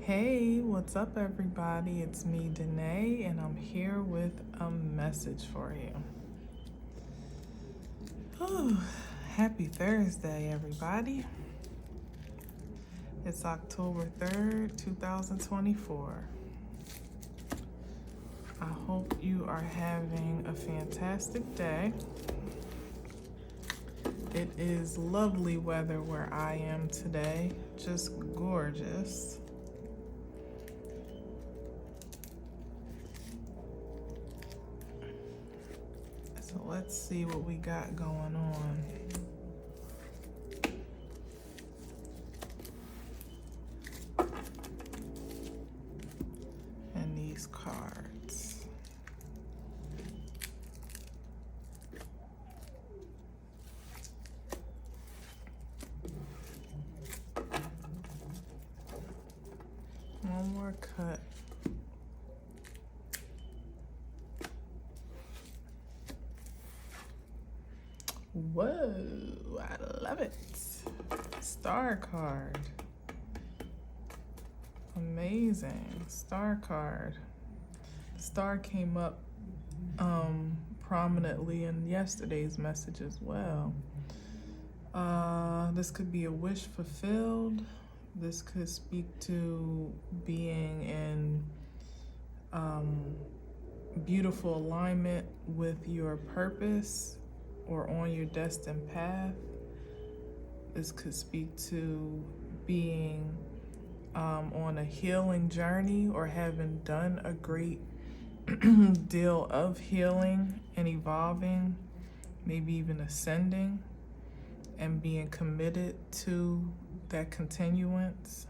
Hey, what's up, everybody? It's me, Danae, and I'm here with a message for you. Oh, happy Thursday, everybody. It's October 3rd, 2024. I hope you are having a fantastic day. It is lovely weather where I am today, just gorgeous. So let's see what we got going on. And these cards. One more cut. Whoa, I love it. Star card. Amazing. Star card. Star came up prominently in yesterday's message as well. This could be a wish fulfilled. This could speak to being in beautiful alignment with your purpose or on your destined path. This could speak to being on a healing journey or having done a great deal of healing and evolving, maybe even ascending and being committed to that continuance.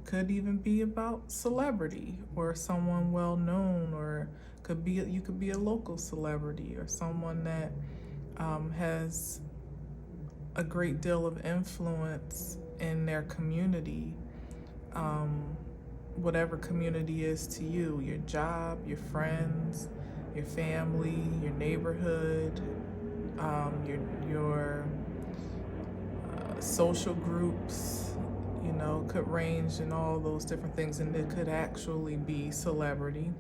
Could even be about celebrity or someone well known, or you could be a local celebrity or someone that has a great deal of influence in their community, whatever community is to you, your job, your friends, your family, your neighborhood, your social groups, could range in all those different things. And it could actually be celebrity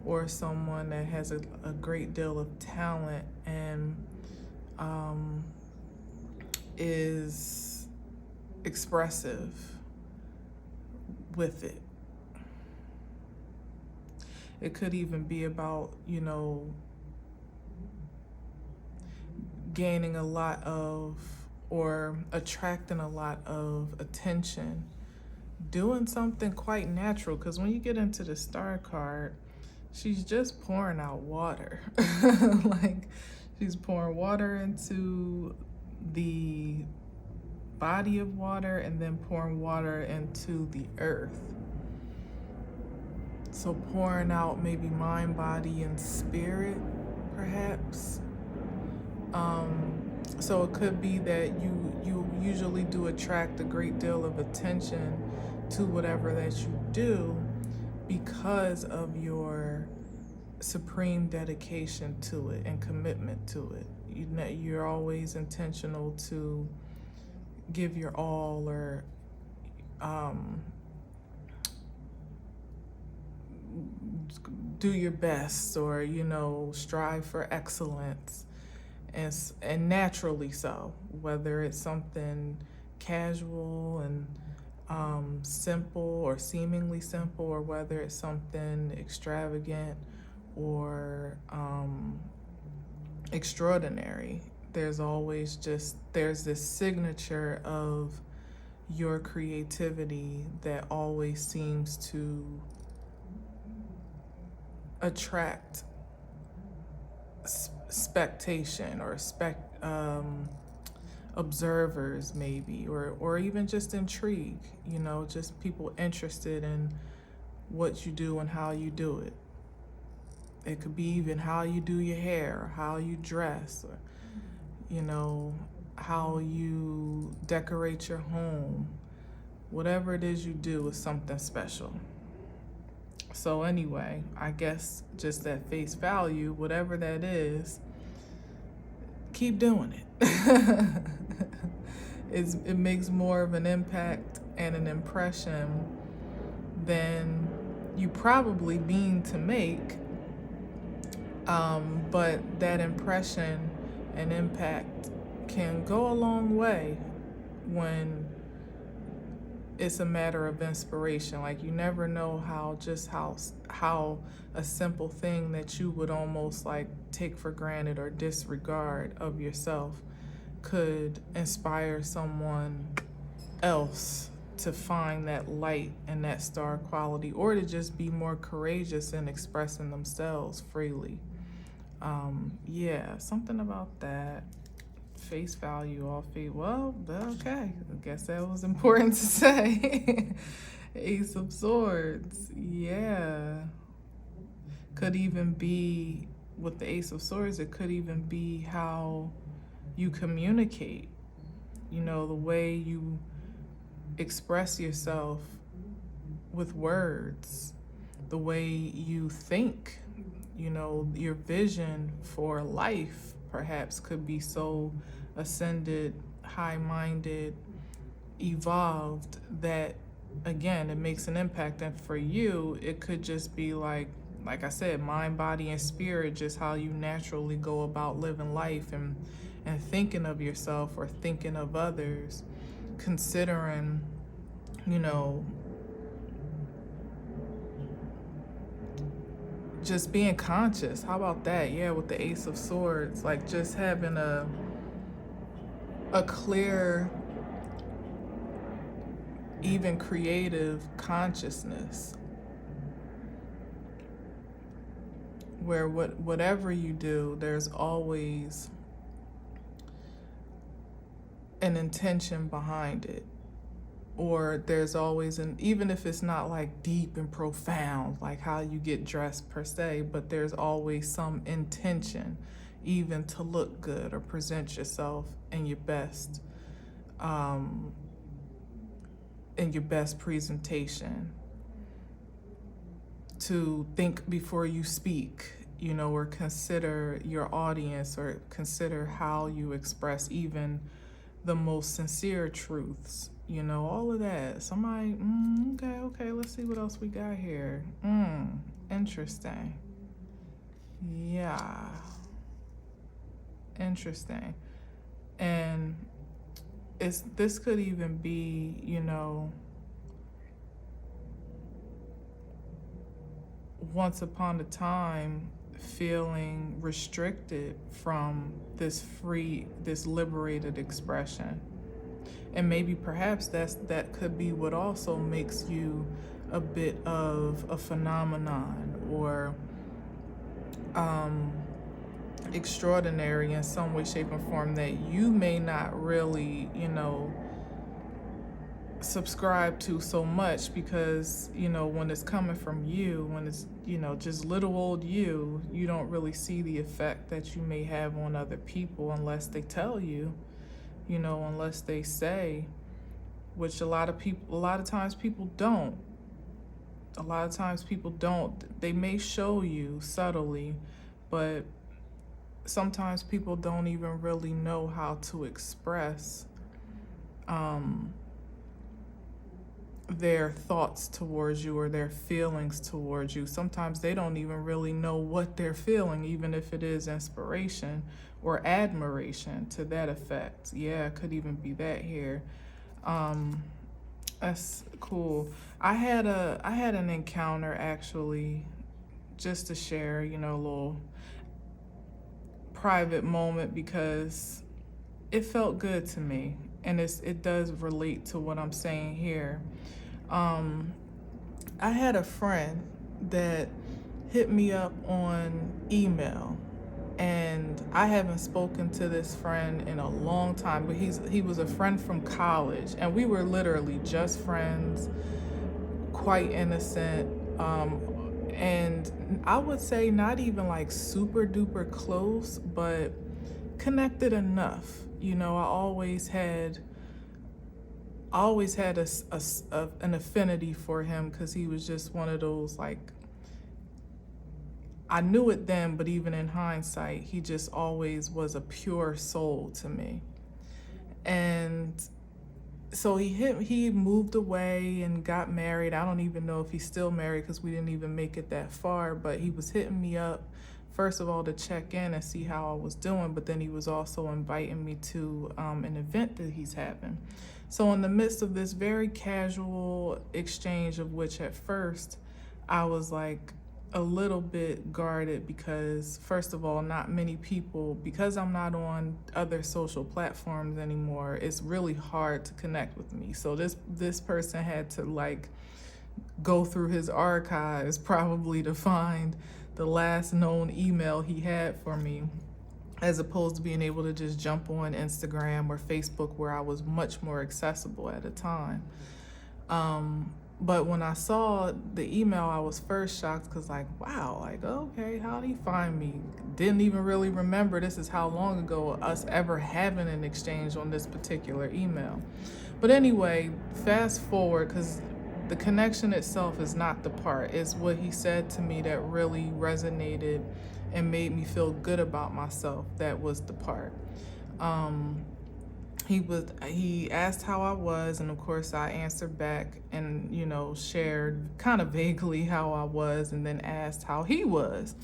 or someone that has a great deal of talent and is expressive with it. It could even be about, gaining a lot of or attracting a lot of attention, doing something quite natural. Because when you get into the star card, she's just pouring out water. Like, she's pouring water into the body of water and then pouring water into the earth. So pouring out maybe mind, body, and spirit, perhaps. So it could be that you usually do attract a great deal of attention to whatever that you do because of your supreme dedication to it and commitment to it. You're always intentional to give your all, or do your best, or strive for excellence, and naturally so, whether it's something casual and simple or seemingly simple, or whether it's something extravagant or extraordinary. There's this signature of your creativity that always seems to attract spectation or observers maybe, or even just intrigue, just people interested in what you do and how you do it. It could be even how you do your hair, or how you dress, or how you decorate your home. Whatever it is you do is something special. So anyway, I guess just at face value, whatever that is, keep doing it. It makes more of an impact and an impression than you probably mean to make. But that impression and impact can go a long way when it's a matter of inspiration. Like, you never know how a simple thing that you would almost like take for granted or disregard of yourself could inspire someone else to find that light and that star quality, or to just be more courageous in expressing themselves freely. Yeah, something about that. Face value off feet. Well, okay. I guess that was important to say. Ace of Swords. Yeah. Could even be, with the Ace of Swords, it could even be how you communicate. You know, the way you express yourself with words, the way you think. You know, your vision for life perhaps could be so ascended, high-minded, evolved that, again, it makes an impact. And for you, it could just be like I said, mind, body, and spirit, just how you naturally go about living life and thinking of yourself or thinking of others, considering, you know, just being conscious. How about that? Yeah, with the Ace of Swords, like just having a clear, even creative consciousness, where whatever you do, there's always an intention behind it. Or there's always even if it's not like deep and profound, like how you get dressed per se, but there's always some intention, even to look good or present yourself in your best presentation, to think before you speak, you know, or consider your audience, or consider how you express even the most sincere truths. You know, all of that. Somebody, okay, let's see what else we got here. Interesting. Yeah. Interesting. And this could even be, you know, once upon a time feeling restricted from this liberated expression. And maybe perhaps that could be what also makes you a bit of a phenomenon, or extraordinary in some way, shape, or form, that you may not really, you know, subscribe to so much, because, you know, when it's coming from you, when it's, you know, just little old you don't really see the effect that you may have on other people unless they tell you. You know, unless they say, which a lot of times people don't. They may show you subtly, but sometimes people don't even really know how to express their thoughts towards you or their feelings towards you. Sometimes they don't even really know what they're feeling, even if it is inspiration or admiration to that effect. Yeah, it could even be that here. That's cool. I had an encounter, actually, just to share, you know, a little private moment, because it felt good to me, and it does relate to what I'm saying here. I had a friend that hit me up on email, and I haven't spoken to this friend in a long time, but he was a friend from college, and we were literally just friends, quite innocent, and I would say not even like super duper close, but connected enough. You know, I always had an affinity for him, because he was just one of those, like, I knew it then, but even in hindsight, he just always was a pure soul to me. And so he moved away and got married. I don't even know if he's still married because we didn't even make it that far, but he was hitting me up, first of all, to check in and see how I was doing, but then he was also inviting me to an event that he's having. So in the midst of this very casual exchange, of which at first I was like a little bit guarded, because first of all, not many people, because I'm not on other social platforms anymore, it's really hard to connect with me. So this person had to like go through his archives probably to find the last known email he had for me, as opposed to being able to just jump on Instagram or Facebook, where I was much more accessible at a time. But when I saw the email, I was first shocked, because like, wow, like, okay, how'd he find me? Didn't even really remember this is how long ago us ever having an exchange on this particular email. But anyway, fast forward, because the connection itself is not the part. It's what he said to me that really resonated and made me feel good about myself. That was the part. He asked how I was, and of course I answered back and, shared kind of vaguely how I was, and then asked how he was.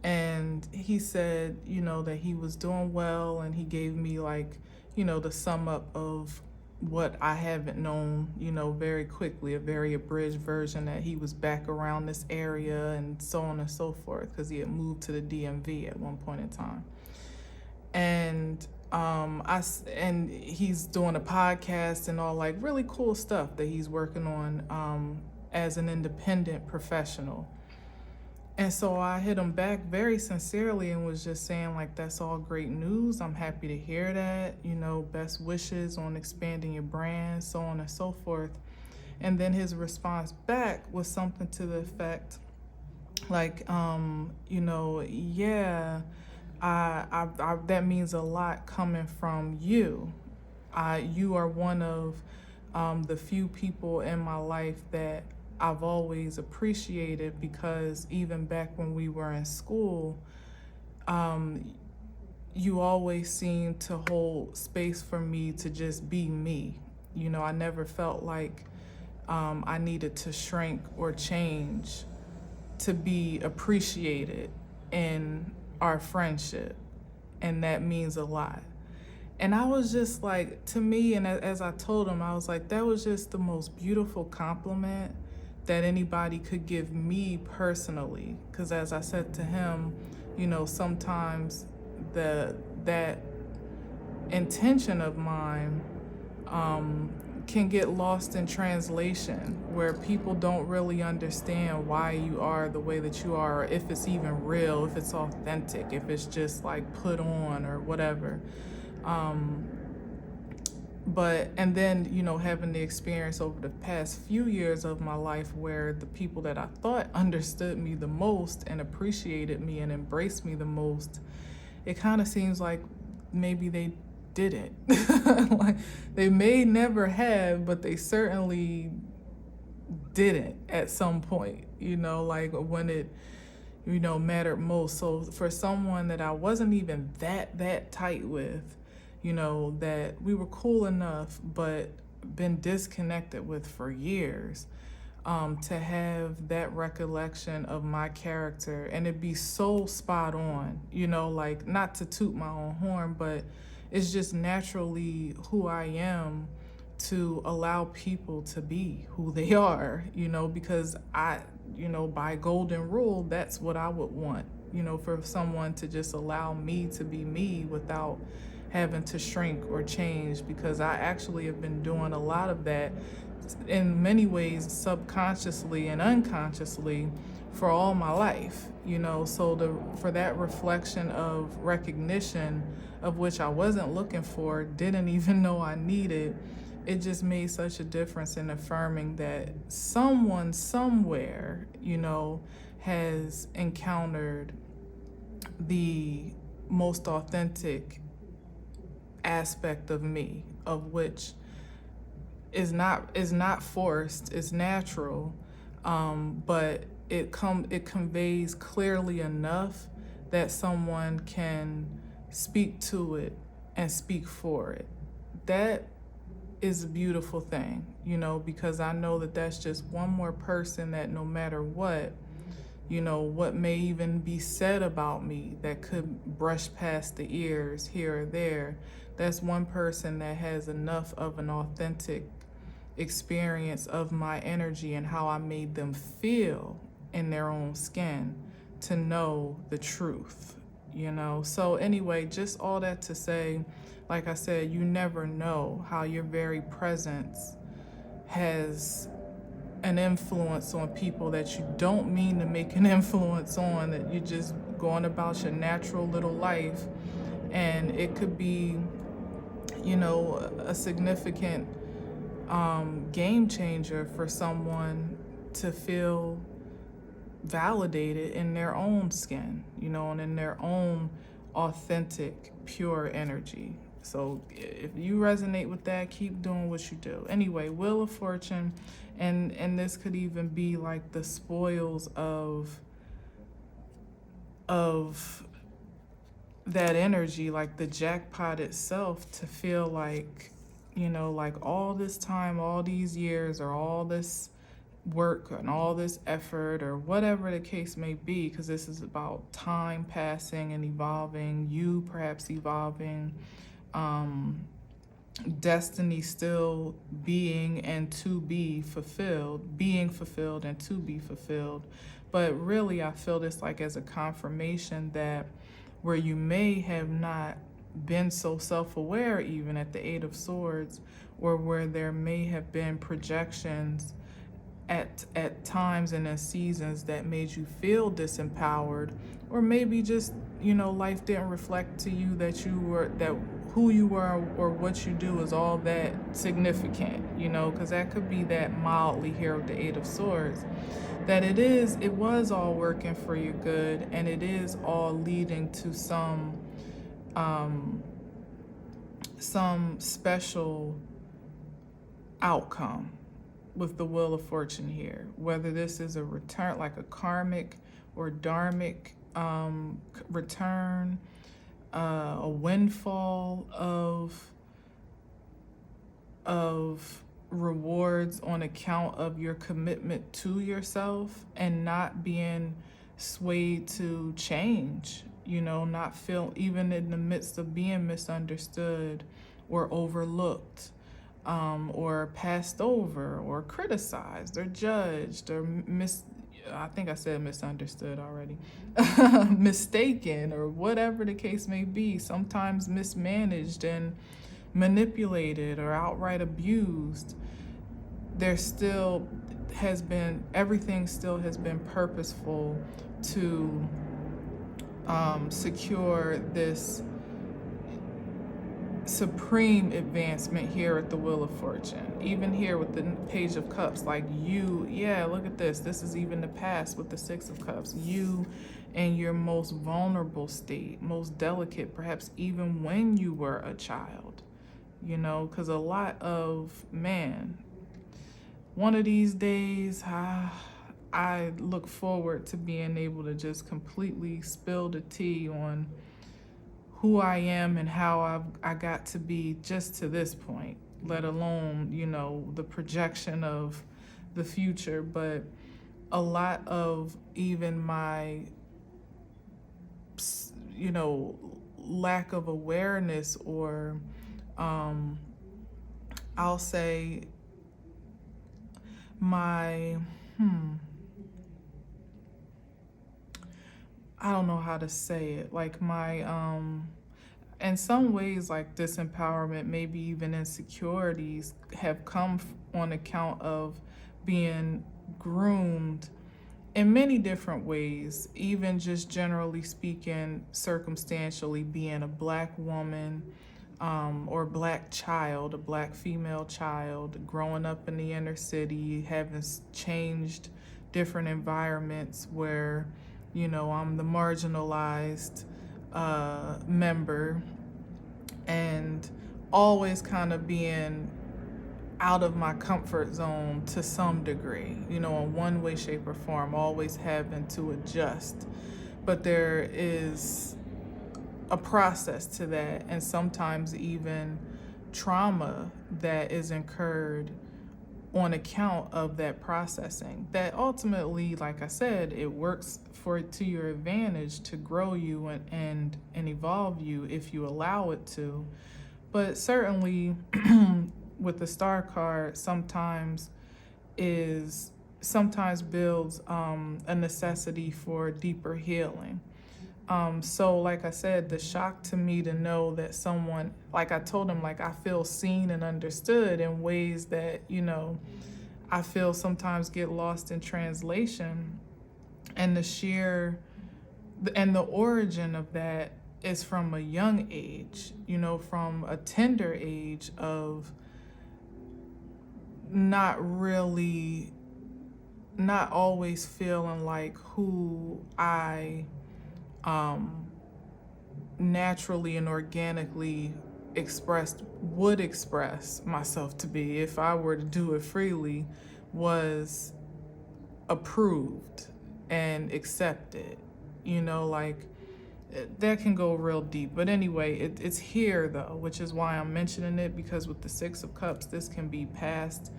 And he said, that he was doing well, and he gave me like, the sum up of what I haven't known, very quickly, a very abridged version, that he was back around this area and so on and so forth, because he had moved to the DMV at one point in time. And and he's doing a podcast and all, like, really cool stuff that he's working on as an independent professional. And so I hit him back very sincerely and was just saying, like, that's all great news. I'm happy to hear that, best wishes on expanding your brand, so on and so forth. And then his response back was something to the effect, like, yeah, I that means a lot coming from you. You are one of the few people in my life that I've always appreciated, because even back when we were in school, you always seemed to hold space for me to just be me. I never felt like I needed to shrink or change to be appreciated in our friendship, and that means a lot. And I was just like, to me, and as I told him, I was like, that was just the most beautiful compliment that anybody could give me personally. Because as I said to him, sometimes that intention of mine can get lost in translation, where people don't really understand why you are the way that you are, or if it's even real, if it's authentic, if it's just like put on or whatever. And then, having the experience over the past few years of my life, where the people that I thought understood me the most and appreciated me and embraced me the most, it kind of seems like maybe they didn't. Like, they may never have, but they certainly didn't at some point, like when it, mattered most. So for someone that I wasn't even that tight with, that we were cool enough, but been disconnected with for years, to have that recollection of my character and it be so spot on, like, not to toot my own horn, but it's just naturally who I am, to allow people to be who they are, because I, by golden rule, that's what I would want, for someone to just allow me to be me without having to shrink or change, because I actually have been doing a lot of that in many ways, subconsciously and unconsciously, for all my life, so for that reflection of recognition, of which I wasn't looking for, didn't even know I needed, it just made such a difference in affirming that someone somewhere, has encountered the most authentic aspect of me, of which is not forced, it's natural, but it conveys clearly enough that someone can speak to it and speak for it. That is a beautiful thing, you know, because I know that that's just one more person that no matter what, you know, what may even be said about me that could brush past the ears here or there, that's one person that has enough of an authentic experience of my energy and how I made them feel in their own skin to know the truth, you know. So anyway, just all that to say, like I said, you never know how your very presence has an influence on people that you don't mean to make an influence on, that you're just going about your natural little life, and it could be, you know, a significant game changer for someone to feel validated in their own skin, you know, and in their own authentic, pure energy. So if you resonate with that, keep doing what you do. Anyway, Wheel of Fortune, and this could even be like the spoils of that energy, like the jackpot itself, to feel like, you know, like all this time, all these years, or all this work and all this effort, or whatever the case may be, because this is about time passing and evolving, you perhaps evolving, destiny still being and to be fulfilled, being fulfilled and to be fulfilled. But really, I feel this like as a confirmation that where you may have not been so self-aware, even at the Eight of Swords, or where there may have been projections at times and in seasons that made you feel disempowered, or maybe just, you know, life didn't reflect to you that who you were or what you do is all that significant, you know, because that could be that mildly here with the Eight of Swords, that it was all working for your good, and it is all leading to some special outcome with the Wheel of Fortune here, whether this is a return, like a karmic or dharmic return, a windfall of rewards on account of your commitment to yourself and not being swayed to change, you know, not feel, even in the midst of being misunderstood or overlooked, or passed over or criticized or judged or I think I said misunderstood already, mistaken, or whatever the case may be, sometimes mismanaged and manipulated or outright abused. There still has been, everything still has been purposeful to secure this supreme advancement here at the Wheel of Fortune. Even here with the Page of Cups, like you, yeah, look at this. This is even the past with the Six of Cups. You in your most vulnerable state, most delicate, perhaps even when you were a child, you know, because a lot of, man, one of these days, I look forward to being able to just completely spill the tea on who I am and how I got to be just to this point, let alone, you know, the projection of the future. But a lot of even my, you know, lack of awareness, or I'll say my, I don't know how to say it, like my, in some ways, like disempowerment, maybe even insecurities, have come on account of being groomed in many different ways, even just generally speaking, circumstantially, being a Black woman, or Black child, a Black female child, growing up in the inner city, having changed different environments where, you know, I'm the marginalized member, and always kind of being out of my comfort zone to some degree, you know, in one way, shape, or form, always having to adjust. But there is a process to that, and sometimes even trauma that is incurred on account of that processing. That ultimately, like I said, it works to your advantage to grow you and evolve you if you allow it to. But certainly with the star card, sometimes builds a necessity for deeper healing. So like I said, the shock to me to know that someone, like I told him, like I feel seen and understood in ways that, I feel sometimes get lost in translation. And the origin of that is from a young age, from a tender age of not always feeling like who I naturally and organically would express myself to be if I were to do it freely was approved and accepted. That can go real deep. But anyway, it's here though, which is why I'm mentioning it, because with the Six of Cups, this can be past,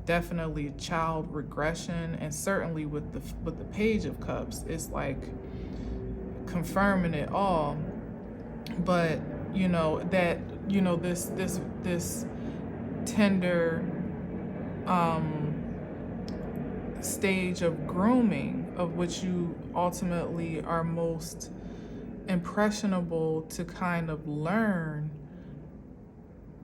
definitely a child regression, and certainly with the Page of Cups, it's like confirming it all. But this tender stage of grooming, of which you ultimately are most impressionable to kind of learn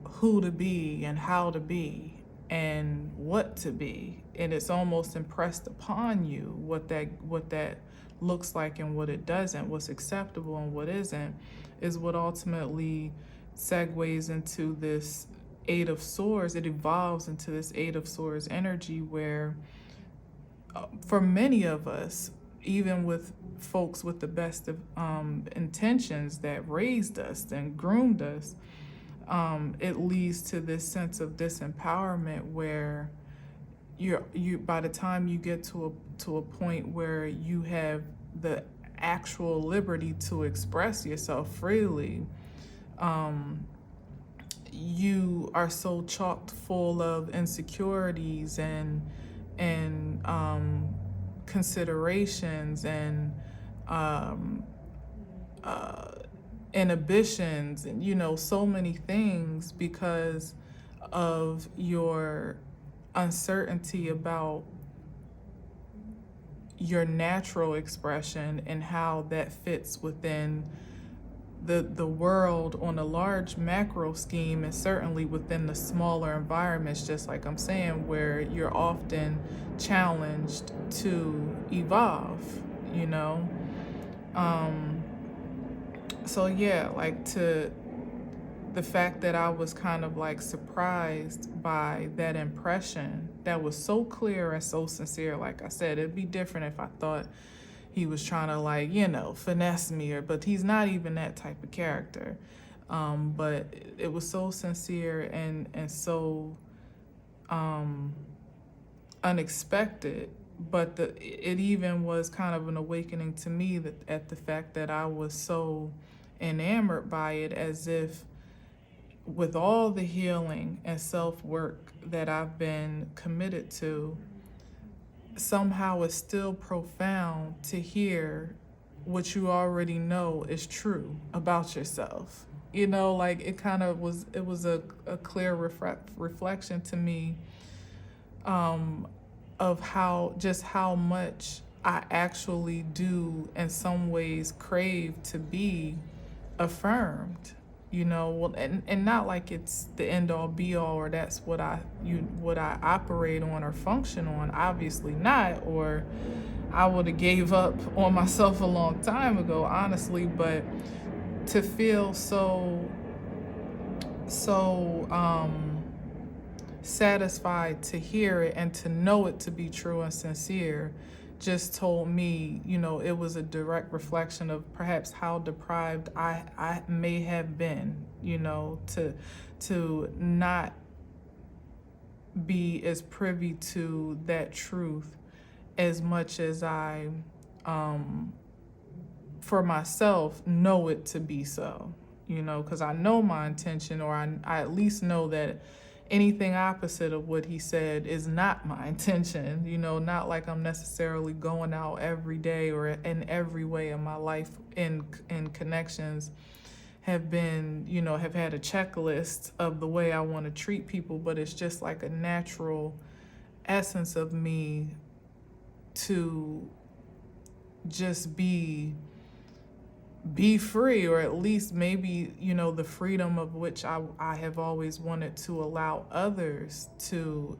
who to be and how to be and what to be, and it's almost impressed upon you what that looks like and what it doesn't, what's acceptable and what isn't, is what ultimately segues into this Eight of Swords. It evolves into this Eight of Swords energy where for many of us, even with folks with the best of intentions that raised us and groomed us, it leads to this sense of disempowerment where you by the time you get to a point where you have the actual liberty to express yourself freely, you are so chocked full of insecurities and considerations and inhibitions and so many things because of your uncertainty about your natural expression and how that fits within the world on a large macro scheme, and certainly within the smaller environments, just like I'm saying, where you're often challenged to evolve, So yeah, the fact that I was kind of like surprised by that impression that was so clear and so sincere. Like I said, it'd be different if I thought he was trying to finesse me, but he's not even that type of character. But it was so sincere and so unexpected. But it even was kind of an awakening to me at the fact that I was so enamored by it, as if with all the healing and self-work that I've been committed to, somehow it's still profound to hear what you already know is true about yourself. It kind of was a clear reflection to me of how much I actually do in some ways crave to be affirmed, and not like it's the end all be all, or that's what I operate on or function on. Obviously not, or I would have gave up on myself a long time ago, honestly. But to feel so satisfied to hear it and to know it to be true and sincere just told me, it was a direct reflection of perhaps how deprived I may have been, to not be as privy to that truth as much as I, for myself, know it to be so. you know, because I know my intention, or I at least know that anything opposite of what he said is not my intention, you know, not like I'm necessarily going out every day or in every way in my life in connections have been, you know, have had a checklist of the way I want to treat people, but it's just like a natural essence of me to just be free, or at least maybe, you know, the freedom of which I have always wanted to allow others to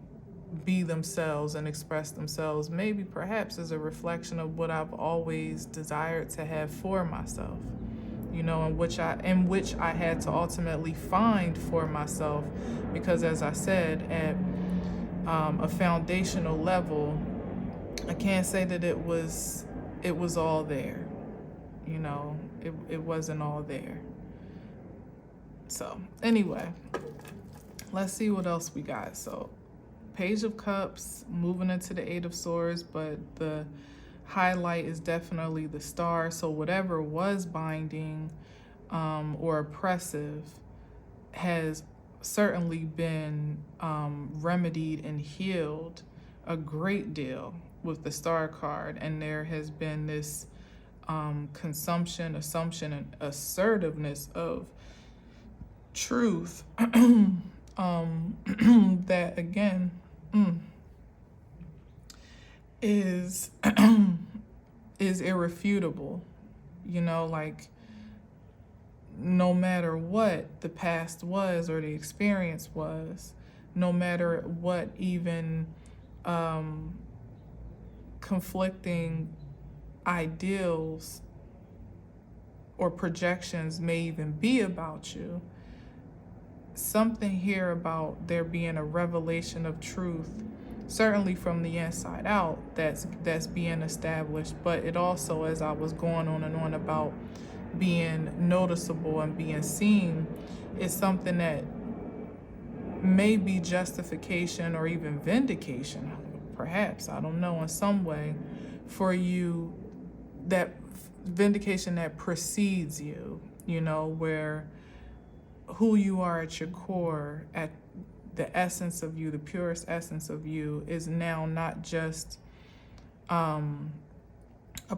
be themselves and express themselves, maybe perhaps as a reflection of what I've always desired to have for myself, you know, in which I had to ultimately find for myself, because as I said, at a foundational level, I can't say that it was all there, you know, it wasn't all there. So anyway, let's see what else we got. So Page of Cups, moving into the Eight of Swords, but the highlight is definitely the Star. So whatever was binding or oppressive has certainly been remedied and healed a great deal with the Star card. And there has been this consumption, assumption, and assertiveness of truth that again is is irrefutable, you know, like no matter what the past was or the experience was, no matter what even conflicting ideals or projections may even be about you, something here about there being a revelation of truth, certainly from the inside out, that's being established. But it also, as I was going on and on about being noticeable and being seen, is something that may be justification or even vindication, perhaps, I don't know, in some way for you, that vindication that precedes you, you know, where who you are at your core, at the essence of you, the purest essence of you, is now not just a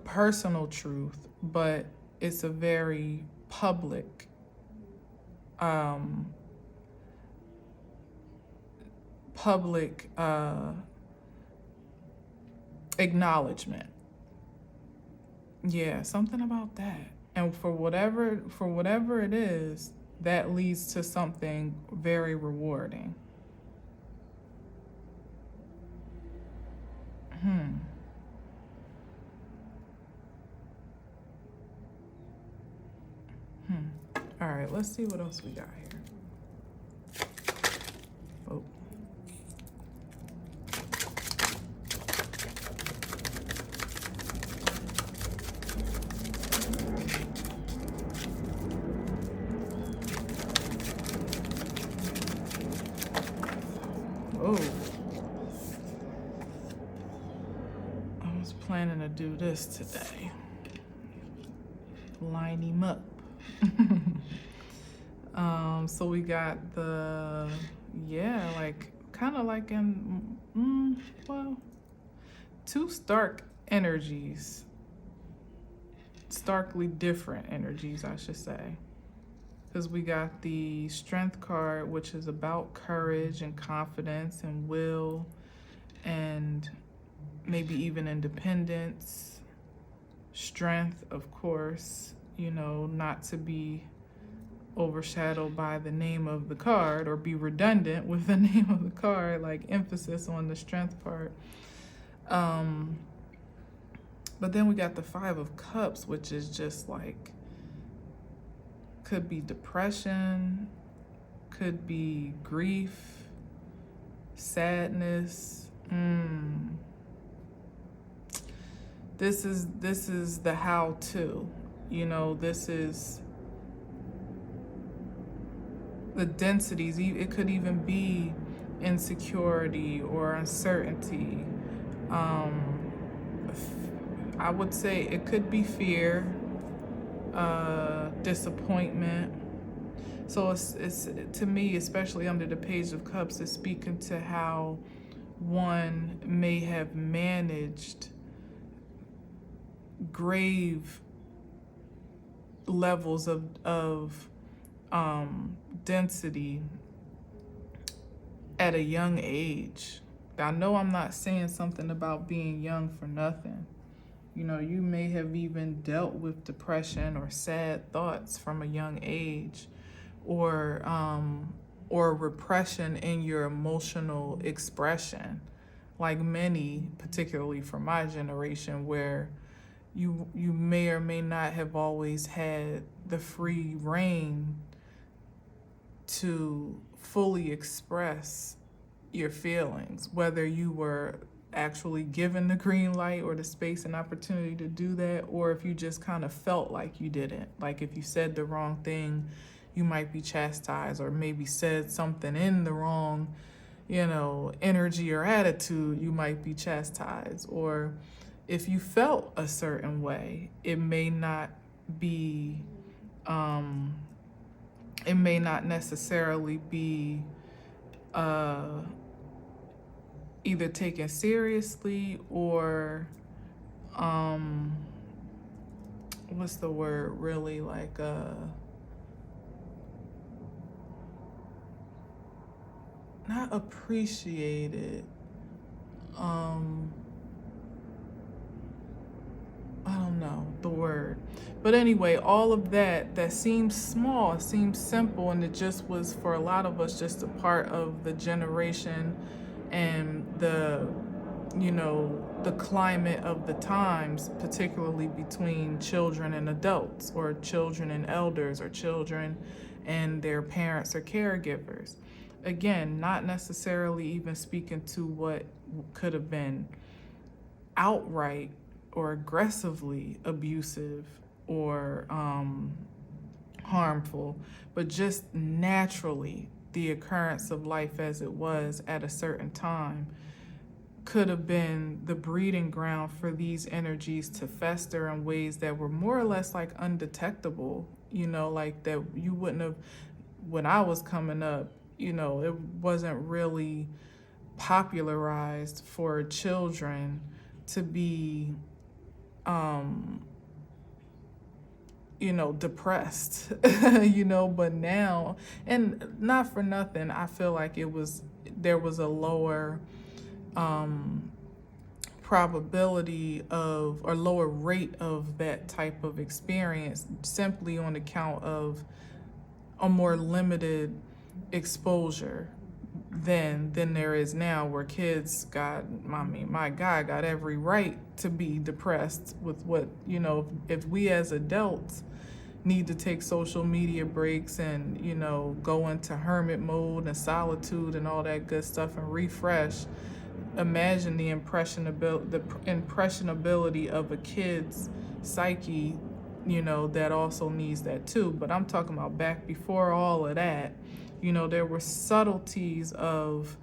personal truth, but it's a very public acknowledgement. Yeah, something about that. And for whatever it is, that leads to something very rewarding. All right, let's see what else we got here. Oh. I was planning to do this today. Line him up. So we got the, yeah, like kind of like in, well, two stark energies, starkly different energies, I should say. Because we got the Strength card, which is about courage and confidence and will and maybe even independence. Strength, of course, you know, not to be overshadowed by the name of the card or be redundant with the name of the card, like emphasis on the strength part. But then we got the Five of Cups, which is just like, could be depression, could be grief, sadness. This is the how-to, you know, this is the densities. It could even be insecurity or uncertainty. I would say it could be fear, disappointment, So it's to me, especially under the Page of Cups, it's speaking to how one may have managed grave levels of density at a young age. I know I'm not saying something about being young for nothing. You know, you may have even dealt with depression or sad thoughts from a young age, or repression in your emotional expression, like many, particularly from my generation, where you may or may not have always had the free reign to fully express your feelings, whether you were actually given the green light or the space and opportunity to do that, or if you just kind of felt like you didn't. Like if you said the wrong thing, you might be chastised, or maybe said something in the wrong, energy or attitude, you might be chastised. Or if you felt a certain way, it may not be, it may not necessarily be either taken seriously or what's the word, really, like not appreciated, I don't know the word. But anyway, all of that seems small, seems simple, and it just was, for a lot of us, just a part of the generation and the climate of the times, particularly between children and adults, or children and elders, or children and their parents or caregivers. Again, not necessarily even speaking to what could have been outright or aggressively abusive or harmful, but just naturally the occurrence of life as it was at a certain time could have been the breeding ground for these energies to fester in ways that were more or less like undetectable, like that you wouldn't have. When I was coming up, it wasn't really popularized for children to be depressed, but now, and not for nothing, I feel like there was a lower probability of, or lower rate of that type of experience, simply on account of a more limited exposure than there is now, where kids my God, got every right to be depressed with what, if we as adults need to take social media breaks and, go into hermit mode and solitude and all that good stuff and refresh. Imagine the impressionability of a kid's psyche, that also needs that too. But I'm talking about back before all of that, there were subtleties of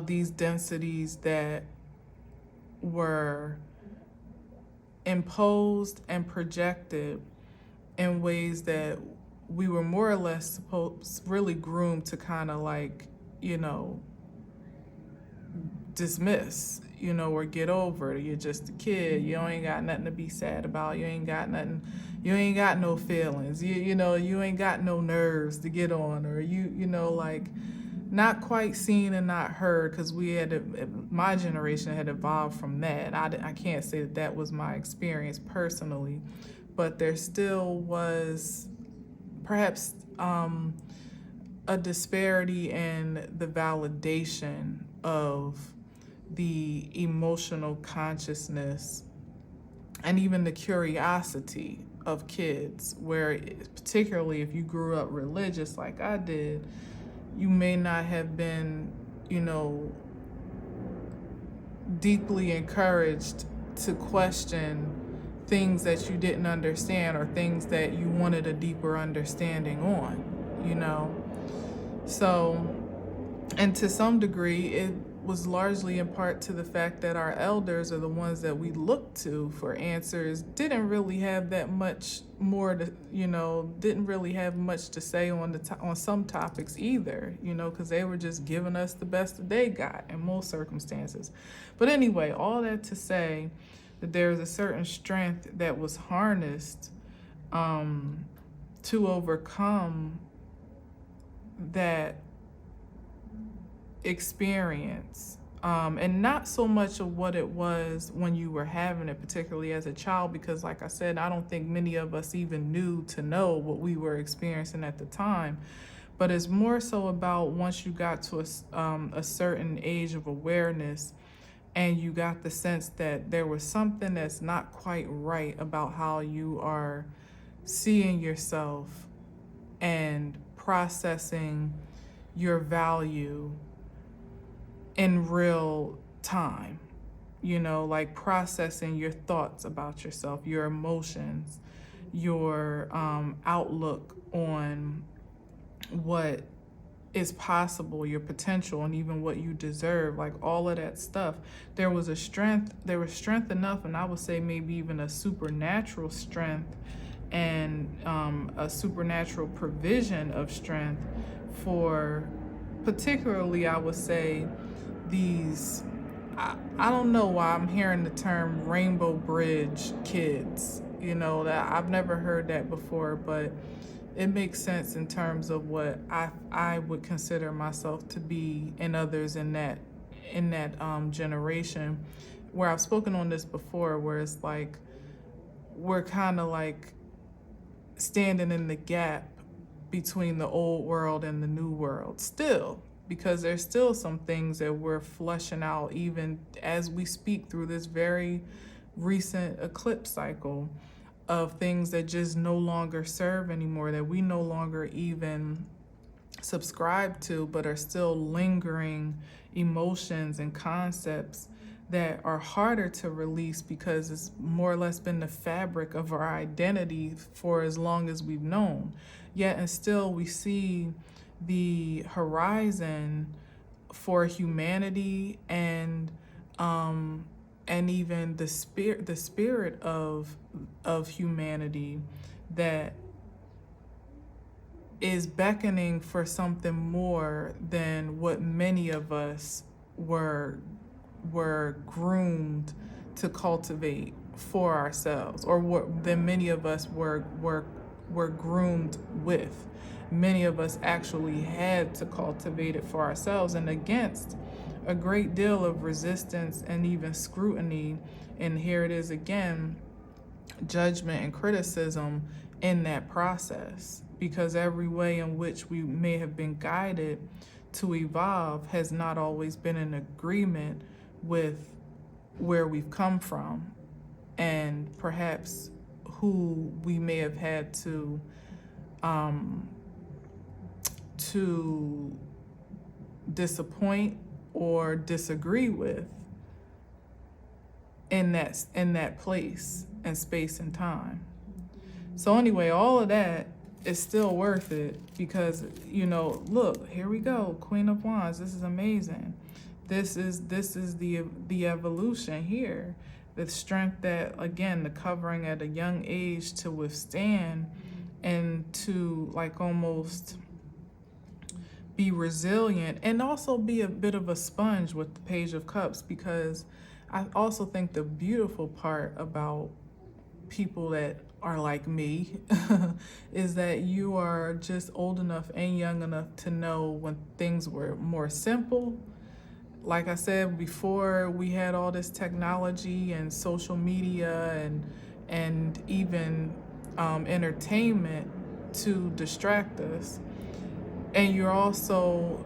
these densities that were imposed and projected in ways that we were more or less really groomed to kind of like, dismiss, or get over it. You're just a kid. You ain't got nothing to be sad about. You ain't got no feelings. You ain't got no nerves to get on, or like not quite seen and not heard, because my generation had evolved from that. I can't say that was my experience personally, but there still was perhaps a disparity in the validation of the emotional consciousness and even the curiosity of kids, where particularly if you grew up religious like I did, you may not have been, deeply encouraged to question things that you didn't understand, or things that you wanted a deeper understanding on, So, and to some degree, it was largely in part to the fact that our elders, or the ones that we looked to for answers, didn't really have that much more to, didn't really have much to say on on some topics either, because they were just giving us the best that they got in most circumstances. But anyway, all that to say that there's a certain strength that was harnessed to overcome that experience, and not so much of what it was when you were having it, particularly as a child, because like I said, I don't think many of us even knew to know what we were experiencing at the time. But it's more so about once you got to a certain age of awareness, and you got the sense that there was something that's not quite right about how you are seeing yourself and processing your value in real time, like processing your thoughts about yourself, your emotions, your outlook on what is possible, your potential, and even what you deserve, like all of that stuff. There was strength enough, and I would say maybe even a supernatural strength and a supernatural provision of strength for, particularly, I would say, these, I don't know why I'm hearing the term Rainbow Bridge kids, that I've never heard that before, but it makes sense in terms of what I would consider myself to be, and others in that generation, where I've spoken on this before, where it's like we're kind of like standing in the gap between the old world and the new world still, because there's still some things that we're fleshing out even as we speak through this very recent eclipse cycle, of things that just no longer serve anymore, that we no longer even subscribe to, but are still lingering emotions and concepts that are harder to release because it's more or less been the fabric of our identity for as long as we've known. Yet and still we see the horizon for humanity and even the spirit of humanity that is beckoning for something more than what many of us were groomed to cultivate for ourselves, or what than many of us were groomed with. Many of us actually had to cultivate it for ourselves, and against a great deal of resistance and even scrutiny. And here it is again, judgment and criticism in that process, because every way in which we may have been guided to evolve has not always been in agreement with where we've come from, and perhaps who we may have had to disappoint or disagree with in that place and space and time. So anyway, all of that is still worth it, because look, here we go, Queen of Wands. This is amazing. This is the evolution here, the strength that, again, the covering at a young age to withstand and to like almost be resilient, and also be a bit of a sponge with the Page of Cups, because I also think the beautiful part about people that are like me is that you are just old enough and young enough to know when things were more simple. Like I said, before we had all this technology and social media and even entertainment to distract us. And you're also,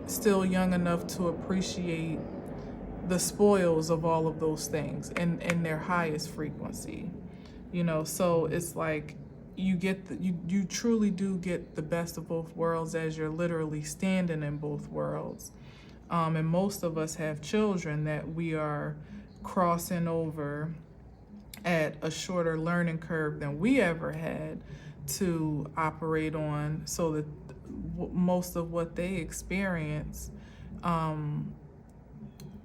still young enough to appreciate the spoils of all of those things and their highest frequency. So it's like you truly do get the best of both worlds, as you're literally standing in both worlds. And most of us have children that we are crossing over at a shorter learning curve than we ever had to operate on, so that most of what they experience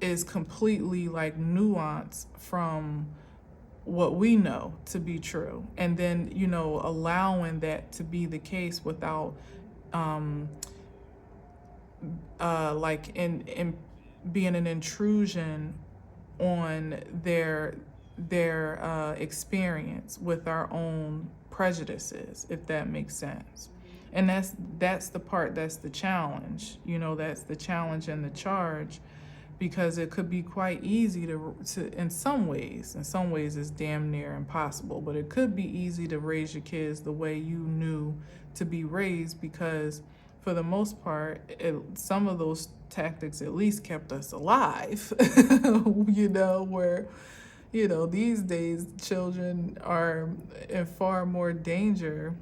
is completely like nuanced from what we know to be true, and then allowing that to be the case without like in being an intrusion on their experience with our own prejudices, if that makes sense. And that's the part that's the challenge. That's the challenge and the charge, because it could be quite easy to in some ways it's damn near impossible, but it could be easy to raise your kids the way you knew to be raised, because for the most part, some of those tactics at least kept us alive. Where these days children are in far more danger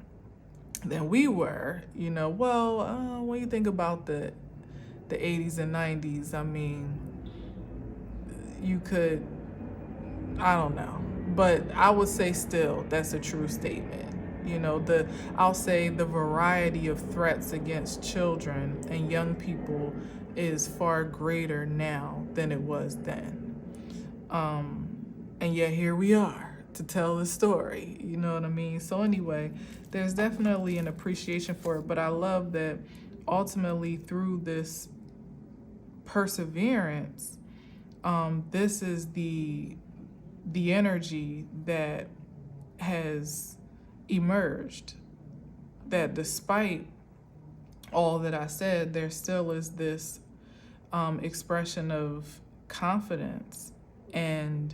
than we were. When you think about the 80s and 90s, I mean, you could, I don't know, but I would say still that's a true statement. I'll say the variety of threats against children and young people is far greater now than it was then. And yet here we are to tell the story, you know what I mean? So anyway, there's definitely an appreciation for it, but I love that ultimately through this perseverance, this is the energy that has emerged, that despite all that I said, there still is this expression of confidence and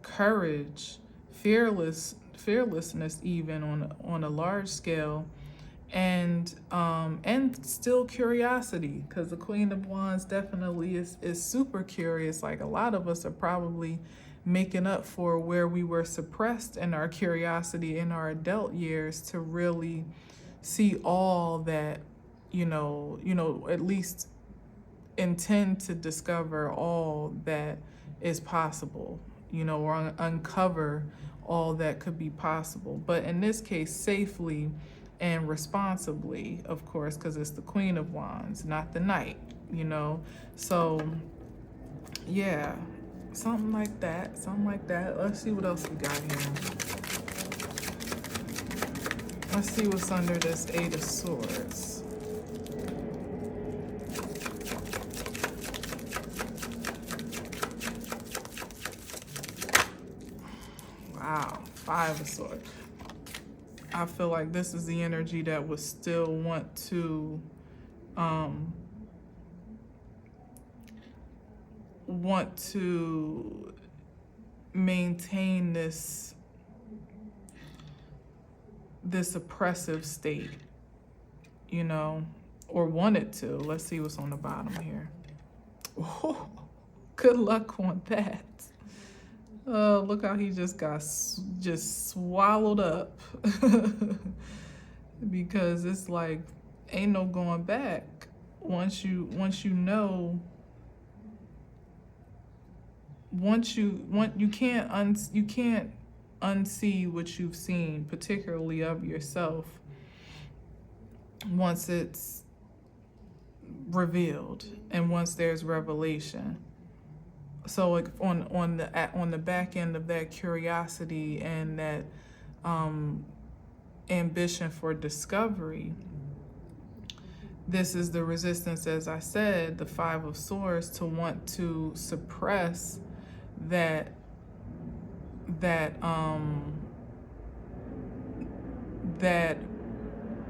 courage, fearlessness even on a large scale, and still curiosity, because the Queen of Wands definitely is super curious. Like a lot of us are probably making up for where we were suppressed in our curiosity in our adult years, to really see all that, at least intend to discover all that is possible, or uncover all that could be possible. But in this case, safely and responsibly, of course, because it's the Queen of Wands, not the Knight, So, yeah, something like that. Let's see what else we got here. Let's see what's under this Eight of Swords. Wow, Five of Swords. I feel like this is the energy that would still want to maintain this oppressive state, or wanted to. Let's see what's on the bottom here. Oh, good luck on that. Look how he just got swallowed up. Because it's like ain't no going back. Once you know, you can't unsee what you've seen, particularly of yourself, once it's revealed and once there's revelation. So like on the back end of that curiosity and that ambition for discovery, this is the resistance, as I said, the Five of Swords, to want to suppress that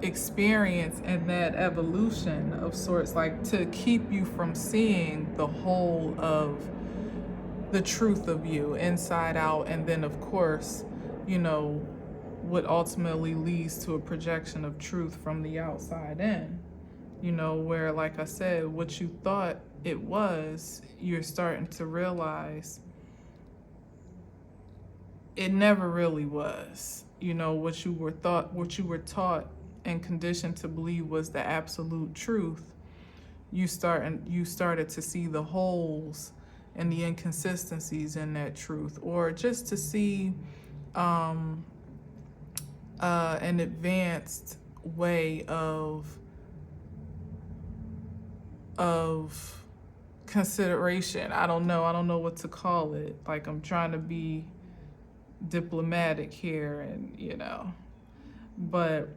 experience and that evolution of sorts, like to keep you from seeing the whole of the truth of you inside out, and then of course, what ultimately leads to a projection of truth from the outside in, where, like I said, what you thought it was, you're starting to realize it never really was. What you were taught and conditioned to believe was the absolute truth. You started to see the holes and the inconsistencies in that truth, or just to see an advanced way of consideration. I don't know what to call it. Like, I'm trying to be diplomatic here, and but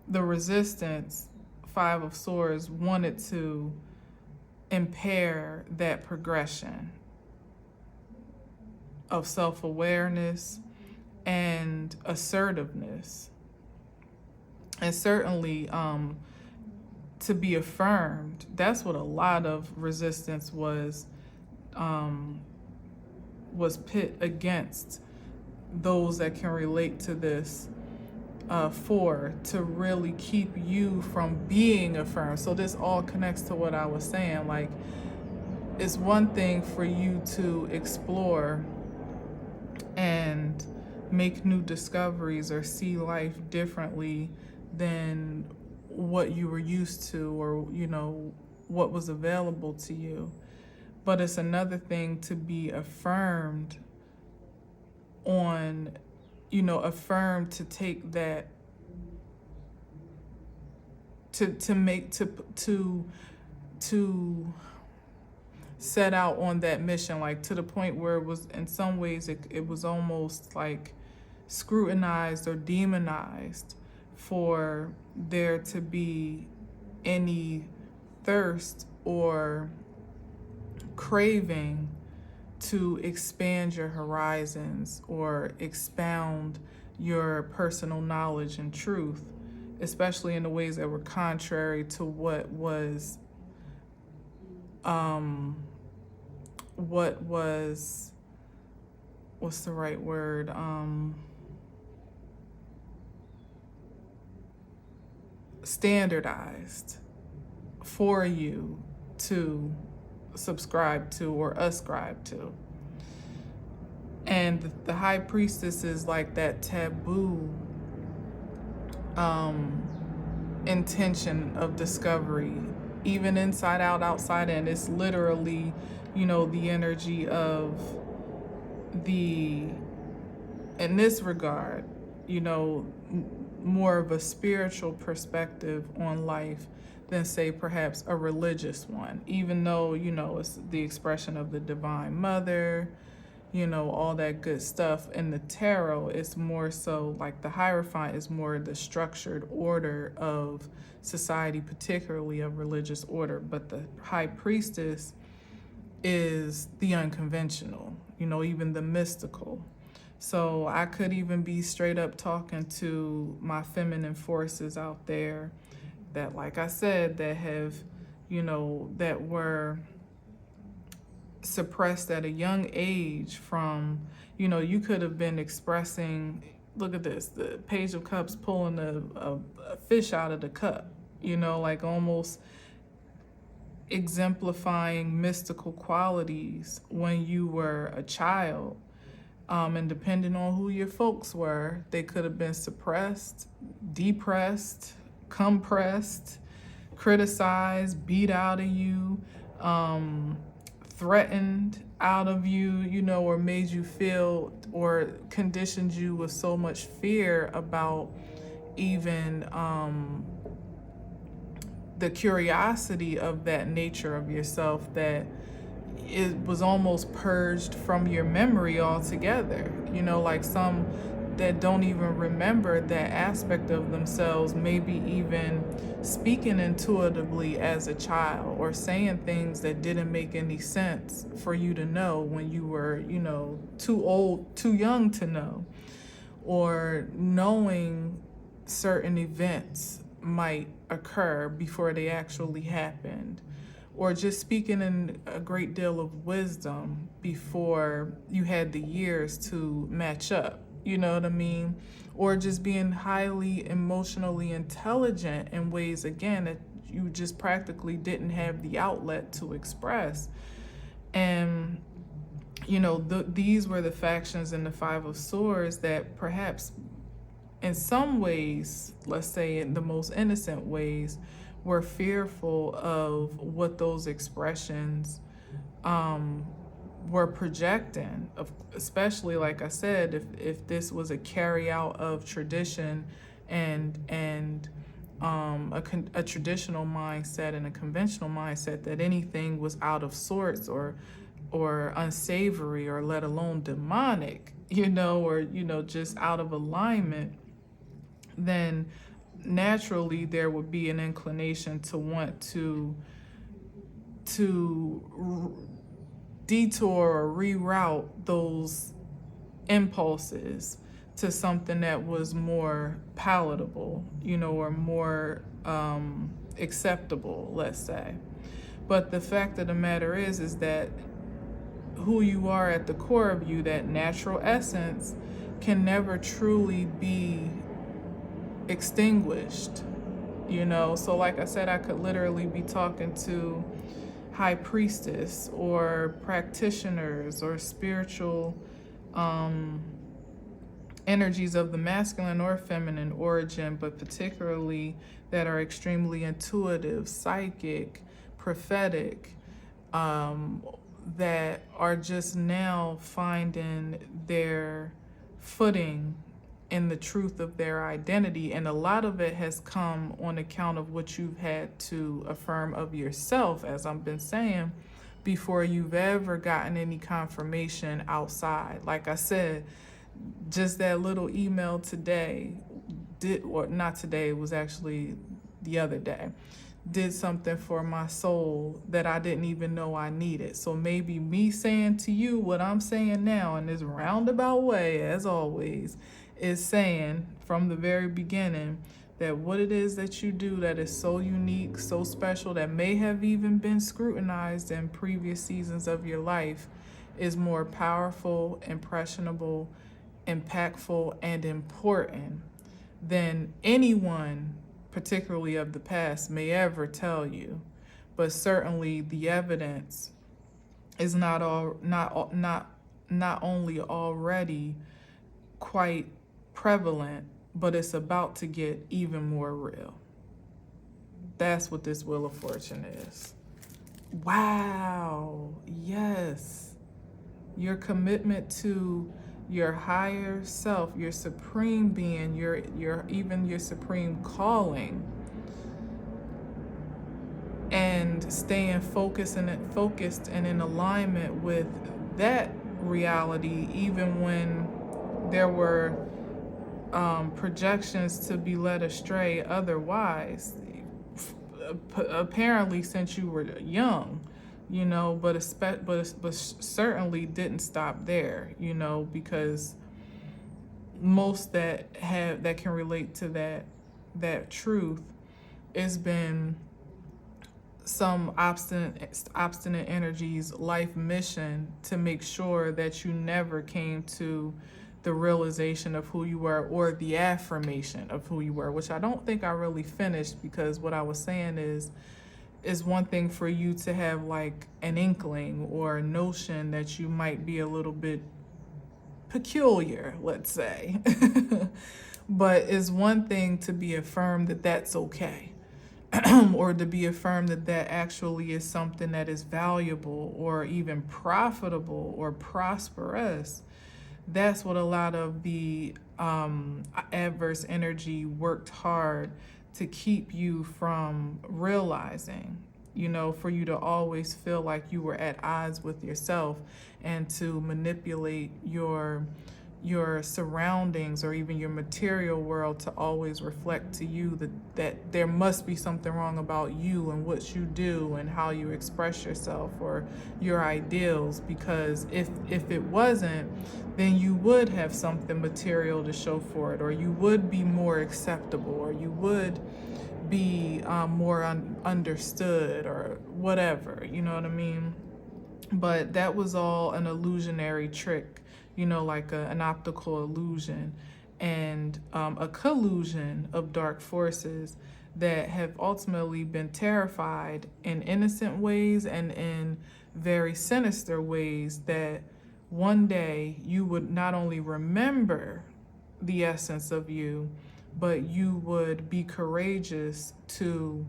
the resistance, Five of Swords, wanted to impair that progression of self-awareness and assertiveness, and certainly to be affirmed. That's what a lot of resistance was pit against those that can relate to this, to really keep you from being affirmed. So this all connects to what I was saying. Like, it's one thing for you to explore and make new discoveries or see life differently than what you were used to, or what was available to you. But it's another thing to be affirmed on, affirmed to take that, to set out on that mission, like to the point where it was, in some ways, it was almost like scrutinized or demonized for there to be any thirst or craving to expand your horizons or expound your personal knowledge and truth, especially in the ways that were contrary to what was what's the right word, standardized for you to subscribe to or ascribe to. And the high priestess is like that taboo intention of discovery, even inside out, outside in. It's literally, the energy of in this regard, more of a spiritual perspective on life than, say, perhaps a religious one, even though, it's the expression of the Divine Mother, all that good stuff. In the tarot, it's more so like the Hierophant is more the structured order of society, particularly of religious order. But the High Priestess is the unconventional, even the mystical. So I could even be straight up talking to my feminine forces out there that, like I said, that have, that were suppressed at a young age from, you could have been expressing, look at this, the Page of Cups pulling a fish out of the cup, like almost exemplifying mystical qualities when you were a child. And depending on who your folks were, they could have been suppressed, depressed, compressed, criticized, beat out of you, threatened out of you, or made you feel or conditioned you with so much fear about even the curiosity of that nature of yourself that it was almost purged from your memory altogether. Like some that don't even remember that aspect of themselves, maybe even speaking intuitively as a child or saying things that didn't make any sense for you to know when you were, too old, too young to know, or knowing certain events might occur before they actually happened, or just speaking in a great deal of wisdom before you had the years to match up, you know what I mean? Or just being highly emotionally intelligent in ways, again, that you just practically didn't have the outlet to express. And, these were the factions in the Five of Swords that perhaps in some ways, let's say in the most innocent ways, were fearful of what those expressions were projecting, especially, like I said, if this was a carry out of tradition and a traditional mindset and a conventional mindset that anything was out of sorts or unsavory or let alone demonic, or just out of alignment, then naturally there would be an inclination to want to detour or reroute those impulses to something that was more palatable, or more acceptable, let's say. But the fact of the matter is that who you are at the core of you, that natural essence, can never truly be extinguished. So like I said, I could literally be talking to high priestess or practitioners or spiritual energies of the masculine or feminine origin, but particularly that are extremely intuitive, psychic, prophetic, that are just now finding their footing in the truth of their identity. And a lot of it has come on account of what you've had to affirm of yourself, as I've been saying, before you've ever gotten any confirmation outside. Like I said, just that little email today not today, it was actually the other day, did something for my soul that I didn't even know I needed. So maybe me saying to you what I'm saying now in this roundabout way, as always, is saying from the very beginning that what it is that you do that is so unique, so special, that may have even been scrutinized in previous seasons of your life, is more powerful, impressionable, impactful, and important than anyone, particularly of the past, may ever tell you. But certainly the evidence is not only already quite prevalent, but it's about to get even more real. That's what this Wheel of Fortune is. Wow. Yes. Your commitment to your higher self, your supreme being, even your supreme calling, and staying focused and in alignment with that reality, even when there were projections to be led astray otherwise, apparently since you were young, but certainly didn't stop there, because most that can relate to that truth has been some obstinate energy's life mission to make sure that you never came to the realization of who you were, or the affirmation of who you were, which I don't think I really finished, because what I was saying is one thing for you to have like an inkling or a notion that you might be a little bit peculiar, let's say. But it's one thing to be affirmed that that's okay. Or to be affirmed that actually is something that is valuable or even profitable or prosperous. That's what a lot of the adverse energy worked hard to keep you from realizing, for you to always feel like you were at odds with yourself, and to manipulate your surroundings or even your material world to always reflect to you that there must be something wrong about you and what you do and how you express yourself or your ideals, because if it wasn't, then you would have something material to show for it, or you would be more acceptable, or you would be more understood, or whatever, you know what I mean? But that was all an illusionary trick, like an optical illusion and a collusion of dark forces that have ultimately been terrified in innocent ways and in very sinister ways, that one day you would not only remember the essence of you, but you would be courageous to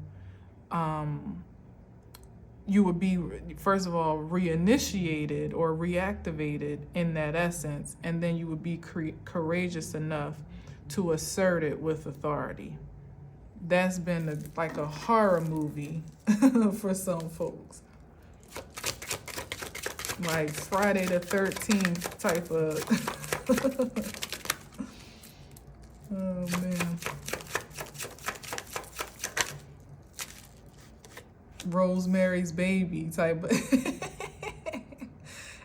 you would be, first of all, reinitiated or reactivated in that essence, and then you would be courageous enough to assert it with authority. that's been like a horror movie for some folks. Like Friday the 13th type of. Oh man. Rosemary's Baby type of.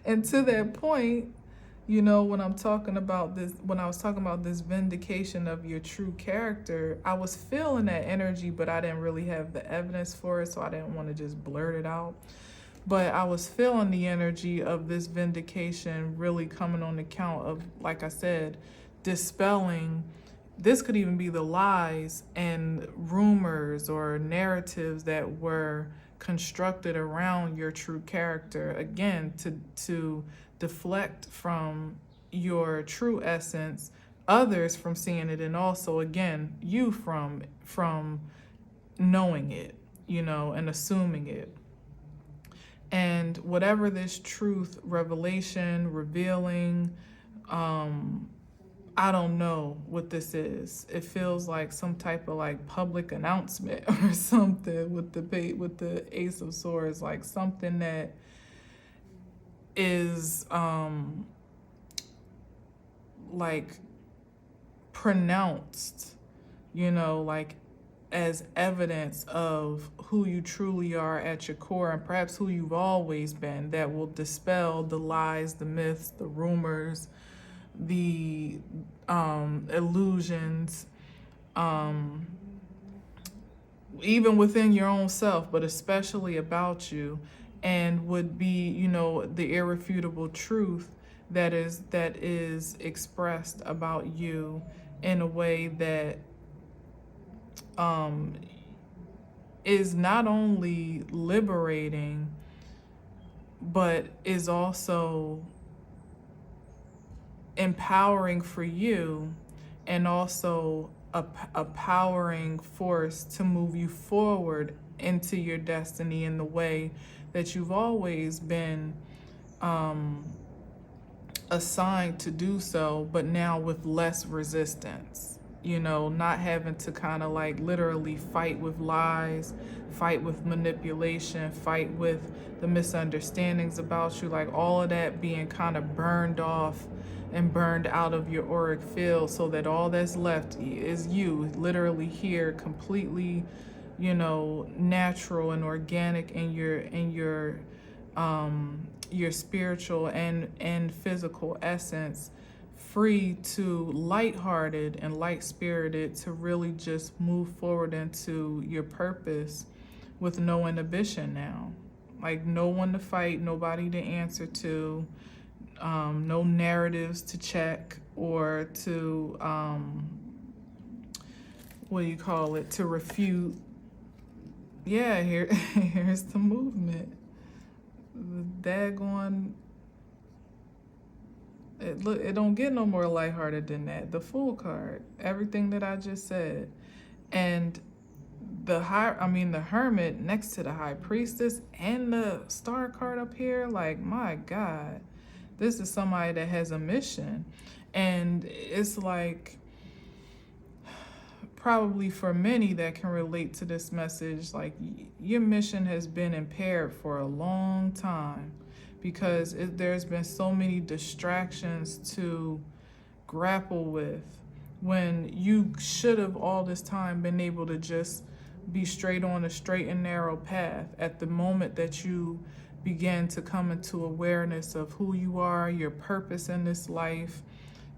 And to that point, you know, when I was talking about this vindication of your true character, I was feeling that energy, but I didn't really have the evidence for it, so I didn't want to just blurt it out. But I was feeling the energy of this vindication really coming on account of, like I said, dispelling. This could even be the lies and rumors or narratives that were constructed around your true character, again, to deflect from your true essence, others from seeing it, and also, again, you from knowing it, you know, and assuming it. And whatever this truth, revelation, revealing, I don't know what this is. It feels like some type of like public announcement or something with the Ace of Swords, like something that is like pronounced, you know, like as evidence of who you truly are at your core, and perhaps who you've always been, that will dispel the lies, the myths, the rumors, the illusions, even within your own self, but especially about you, and would be, you know, the irrefutable truth that is expressed about you in a way that is not only liberating, but is also empowering for you, and also a powering force to move you forward into your destiny in the way that you've always been assigned to do so, but now with less resistance. You know, not having to kind of like literally fight with lies, fight with manipulation, fight with the misunderstandings about you, like all of that being kind of burned off and burned out of your auric field, so that all that's left is you, literally here, completely, you know, natural and organic in your spiritual and physical essence, free to lighthearted and light-spirited to really just move forward into your purpose with no inhibition now. Like no one to fight, nobody to answer to, no narratives to check or to, to refute. Yeah, here's the movement. The daggone, it don't get no more lighthearted than that. The Fool card, everything that I just said, and the Hermit next to the High Priestess and the Star card up here. Like, my God, this is somebody that has a mission, and it's like, probably for many that can relate to this message, like your mission has been impaired for a long time, because there's been so many distractions to grapple with, when you should have all this time been able to just be straight on a straight and narrow path. At the moment that you begin to come into awareness of who you are, your purpose in this life,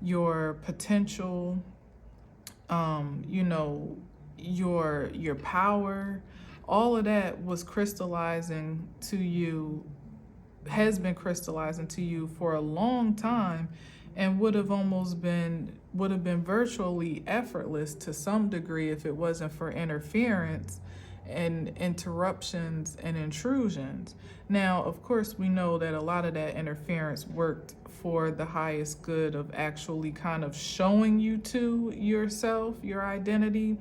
your potential, you know, your power, all of that was crystallizing to you, has been crystallizing to you for a long time, and would have been virtually effortless to some degree if it wasn't for interference and interruptions and intrusions. Now, of course, we know that a lot of that interference worked for the highest good of actually kind of showing you to yourself, your identity,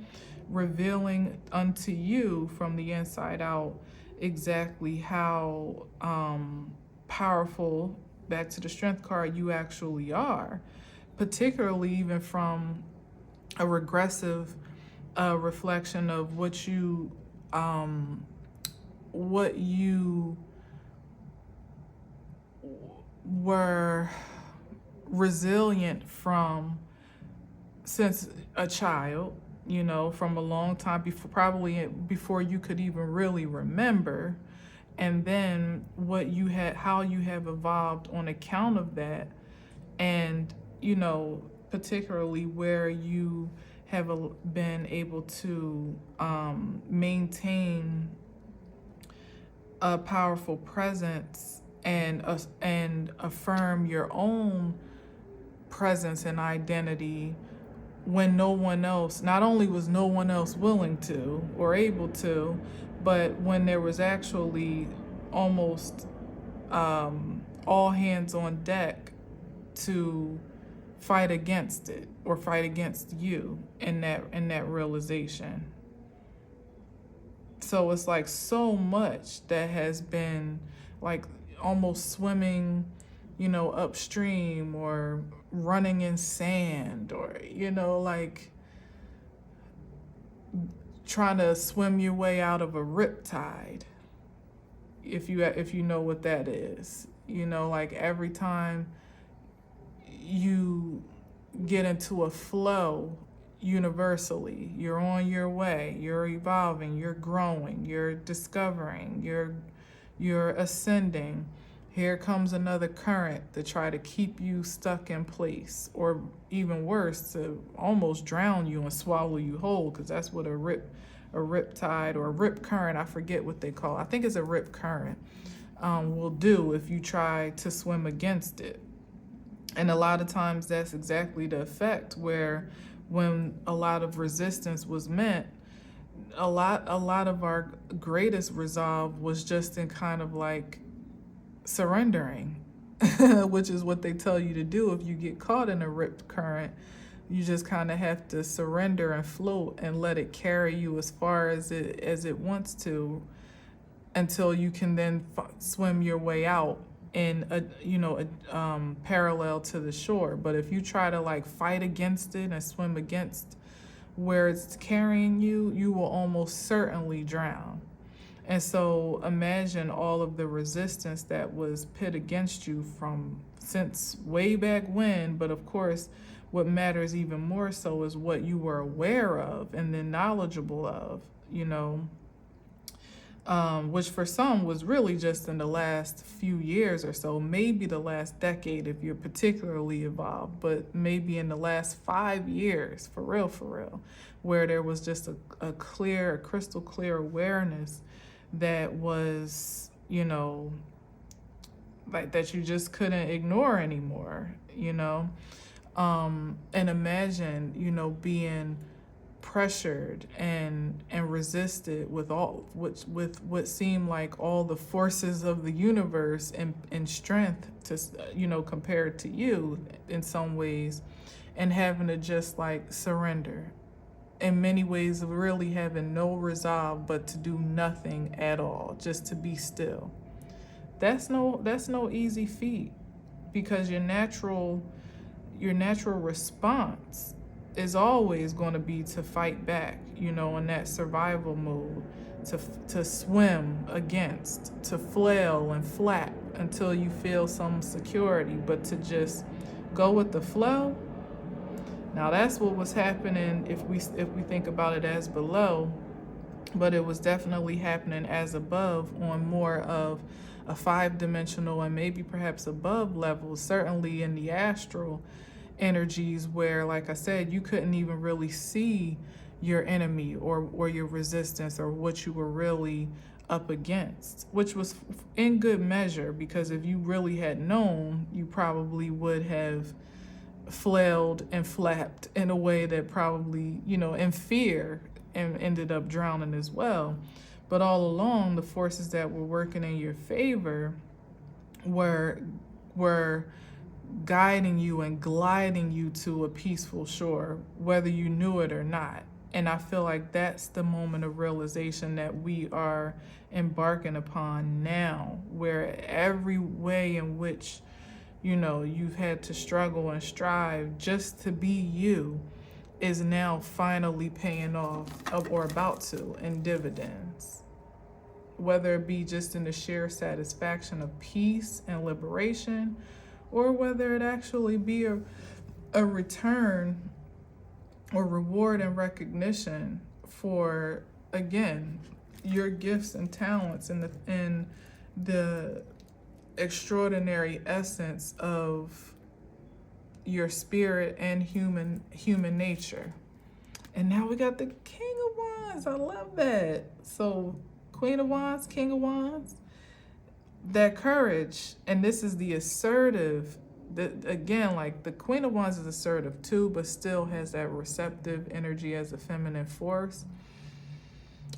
revealing unto you from the inside out exactly how powerful, back to the Strength card, you actually are, particularly even from a regressive a reflection of what you were resilient from since a child, from a long time before, probably before you could even really remember, and then how you have evolved on account of that, and particularly where you have been able to maintain a powerful presence and affirm your own presence and identity when no one else, not only was no one else willing to or able to, but when there was actually almost all hands on deck to fight against it or fight against you in that realization. So it's like so much that has been like almost swimming, upstream or running in sand, or, like trying to swim your way out of a riptide. If you know what that is, like every time you get into a flow universally, you're on your way, you're evolving, you're growing, you're discovering, you're ascending. Here comes another current to try to keep you stuck in place, or even worse, to almost drown you and swallow you whole, because that's what a riptide or a rip current, I forget what they call it. I think it's a rip current, will do if you try to swim against it. And a lot of times that's exactly the effect, where when a lot of resistance was met, a lot of our greatest resolve was just in kind of like surrendering, which is what they tell you to do if you get caught in a ripped current. You just kind of have to surrender and float and let it carry you as far as it wants to, until you can then swim your way out in parallel to the shore. But if you try to like fight against it and swim against where it's carrying you, you will almost certainly drown. And so imagine all of the resistance that was pit against you from since way back when. But of course, what matters even more so is what you were aware of and then knowledgeable of, which for some was really just in the last few years or so, maybe the last decade if you're particularly evolved, but maybe in the last 5 years, for real, where there was just a crystal clear awareness that was, like that you just couldn't ignore anymore, and imagine, being pressured and resisted with what seemed like all the forces of the universe and strength to compared to you in some ways, and having to just like surrender, in many ways really having no resolve but to do nothing at all, just to be still. That's no easy feat, because your natural response is always going to be to fight back, in that survival mode, to swim against, to flail and flap until you feel some security. But to just go with the flow, now that's what was happening if we think about it as below, but it was definitely happening as above on more of a 5-dimensional and maybe perhaps above levels, certainly in the astral energies, where, like I said, you couldn't even really see your enemy or your resistance or what you were really up against, which was in good measure, because if you really had known, you probably would have flailed and flapped in a way that probably, in fear, and ended up drowning as well. But all along, the forces that were working in your favor were guiding you and gliding you to a peaceful shore, whether you knew it or not. And I feel like that's the moment of realization that we are embarking upon now, where every way in which, you've had to struggle and strive just to be you, is now finally paying off, or about to, in dividends. Whether it be just in the sheer satisfaction of peace and liberation, or whether it actually be a return or reward and recognition for, again, your gifts and talents and the extraordinary essence of your spirit and human nature. And now we got the King of Wands. I love that. So Queen of Wands, King of Wands, that courage, and this is the assertive. Again, like the Queen of Wands is assertive too, but still has that receptive energy as a feminine force,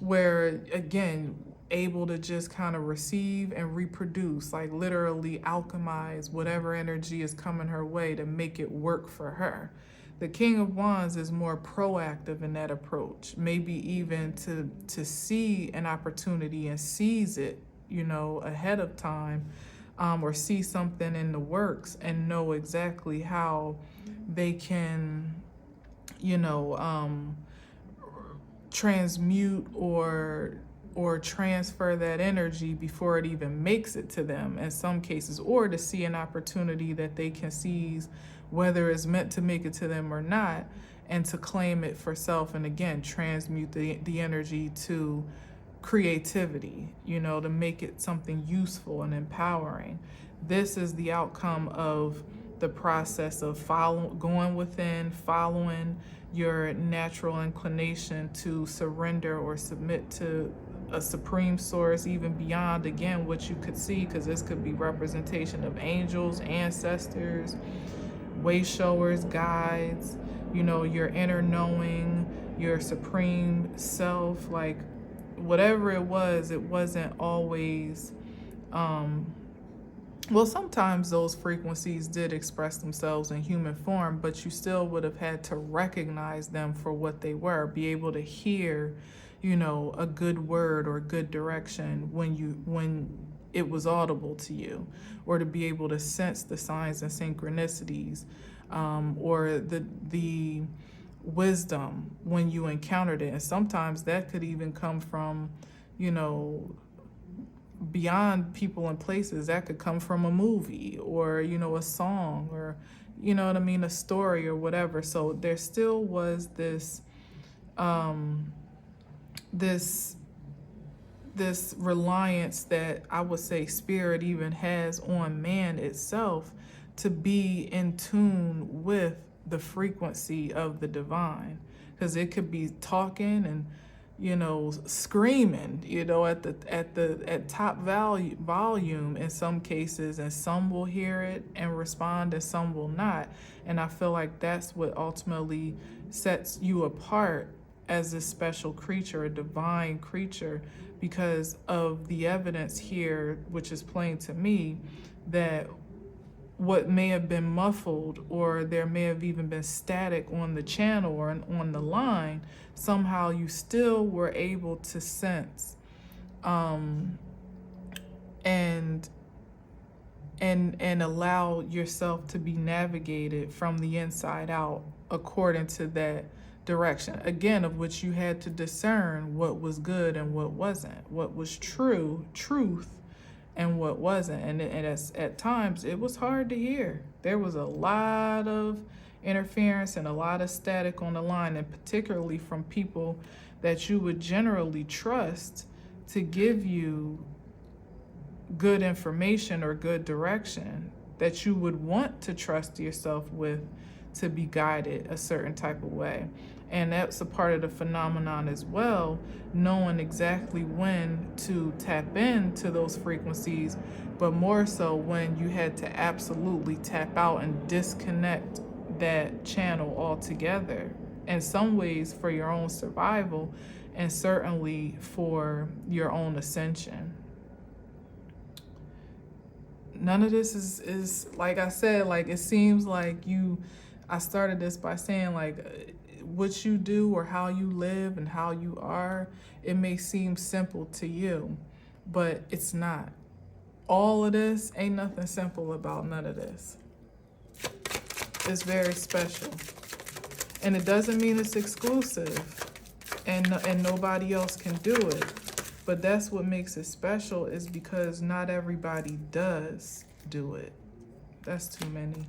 where again, able to just kind of receive and reproduce, like literally alchemize whatever energy is coming her way to make it work for her. The King of Wands is more proactive in that approach, maybe even to see an opportunity and seize it, ahead of time, or see something in the works and know exactly how they can, transmute or transfer that energy before it even makes it to them in some cases, or to see an opportunity that they can seize, whether it's meant to make it to them or not, and to claim it for self, and again, transmute the energy to creativity, to make it something useful and empowering. This is the outcome of the process of going within, following your natural inclination to surrender or submit to a supreme source, even beyond, again, what you could see, because this could be representation of angels, ancestors, way showers, guides, your inner knowing, your supreme self, like whatever it wasn't always, well, sometimes those frequencies did express themselves in human form, but you still would have had to recognize them for what they were, be able to hear, a good word or good direction when it was audible to you, or to be able to sense the signs and synchronicities, or the wisdom when you encountered it. And sometimes that could even come from, beyond people and places. That could come from a movie, or a song, or a story or whatever. So there still was this this reliance that I would say spirit even has on man itself, to be in tune with the frequency of the divine, because it could be talking and screaming, at top volume in some cases, and some will hear it and respond and some will not. And I feel like that's what ultimately sets you apart as a special creature, a divine creature, because of the evidence here, which is plain to me, that what may have been muffled, or there may have even been static on the channel or on the line, somehow you still were able to sense and allow yourself to be navigated from the inside out according to that direction, again, of which you had to discern what was good and what wasn't, what was truth, and what wasn't. And at times it was hard to hear. There was a lot of interference and a lot of static on the line, and particularly from people that you would generally trust to give you good information or good direction, that you would want to trust yourself with, to be guided a certain type of way. And that's a part of the phenomenon as well, knowing exactly when to tap into those frequencies, but more so when you had to absolutely tap out and disconnect that channel altogether, in some ways for your own survival, and certainly for your own ascension. None of this is like I said, like it seems like I started this by saying, like, what you do or how you live and how you are, it may seem simple to you, but it's not. All of this, ain't nothing simple about none of this. It's very special. And it doesn't mean it's exclusive and nobody else can do it. But that's what makes it special, is because not everybody does do it. That's too many.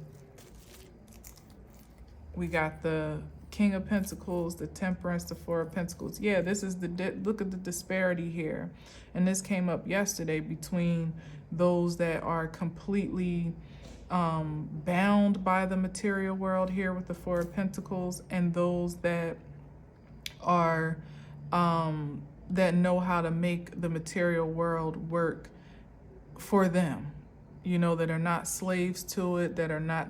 We got the King of Pentacles, the Temperance, the Four of Pentacles. Yeah, this is look at the disparity here. And this came up yesterday between those that are completely bound by the material world here with the Four of Pentacles, and those that are that know how to make the material world work for them, you know, that are not slaves to it, that are not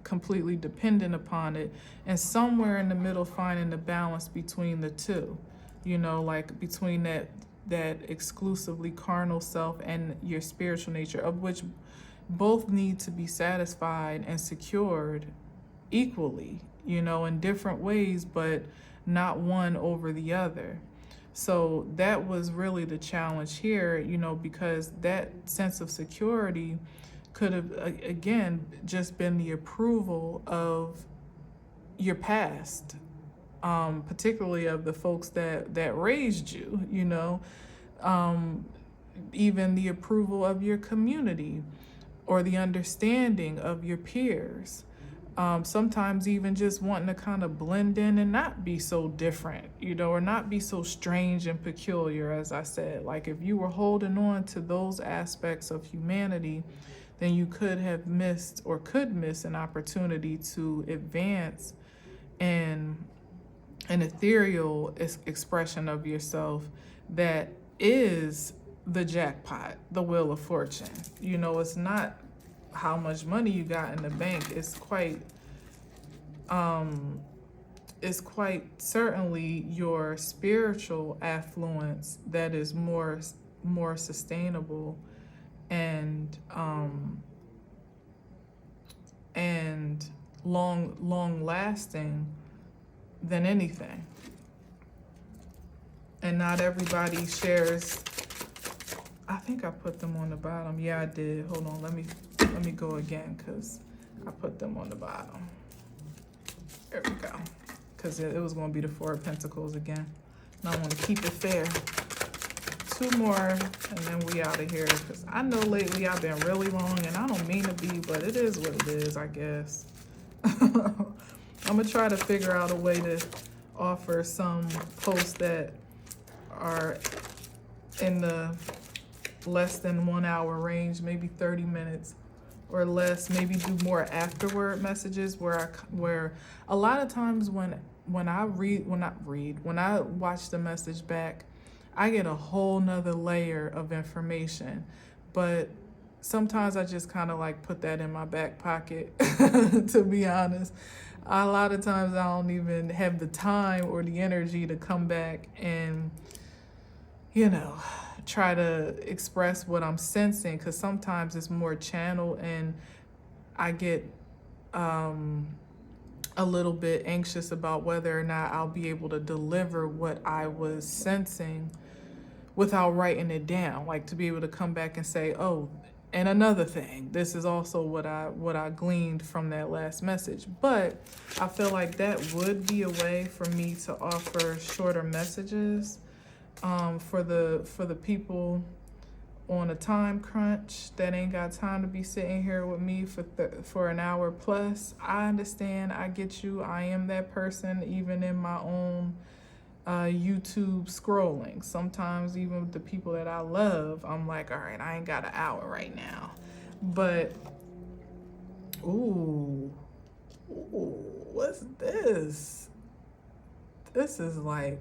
completely dependent upon it, and somewhere in the middle finding the balance between the two, you know, like between that exclusively carnal self and your spiritual nature, of which both need to be satisfied and secured equally, you know, in different ways, but not one over the other. So that was really the challenge here, you know, because that sense of security could have, again, just been the approval of your past, particularly of the folks that raised you, you know, even the approval of your community or the understanding of your peers. Sometimes even just wanting to kind of blend in and not be so different, you know, or not be so strange and peculiar, as I said. Like if you were holding on to those aspects of humanity, then you could have missed or could miss an opportunity to advance in an ethereal expression of yourself that is the jackpot, the wheel of fortune. You know, it's not how much money you got in the bank. It's quite certainly your spiritual affluence that is more sustainable and long lasting than anything. And not everybody shares. I think I put them on the bottom. Yeah, I did. Hold on, let me go again, because I put them on the bottom. There we go. Because it was going to be the Four of Pentacles again. And I want to keep it fair. 2 more, and then we out of here. Because I know lately I've been really long, and I don't mean to be, but it is what it is, I guess. I'm going to try to figure out a way to offer some posts that are in the less than 1 hour range, maybe 30 minutes or less. Maybe do more afterward messages where a lot of times when I watch the message back, I get a whole nother layer of information. But sometimes I just kind of like put that in my back pocket, to be honest. A lot of times I don't even have the time or the energy to come back and, you know, try to express what I'm sensing, because sometimes it's more channeled and I get a little bit anxious about whether or not I'll be able to deliver what I was sensing without writing it down, like to be able to come back and say, oh, and another thing, this is also what I gleaned from that last message. But I feel like that would be a way for me to offer shorter messages for the people on a time crunch that ain't got time to be sitting here with me for an hour plus. I understand. I get you. I am that person, even in my own YouTube scrolling. Sometimes even with the people that I love, I'm like, all right, I ain't got an hour right now. But ooh, what's this? This is like,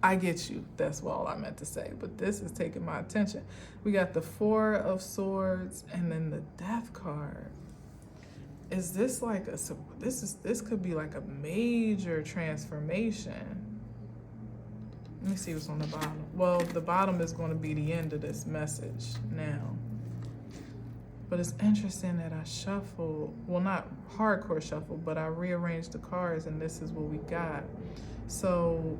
I get you. That's all I meant to say. But this is taking my attention. We got the Four of Swords and then the Death card. Is this like this could be like a major transformation. Let me see what's on the bottom. Well, the bottom is going to be the end of this message now. But it's interesting that I shuffled, well, not hardcore shuffle, but I rearranged the cards and this is what we got. So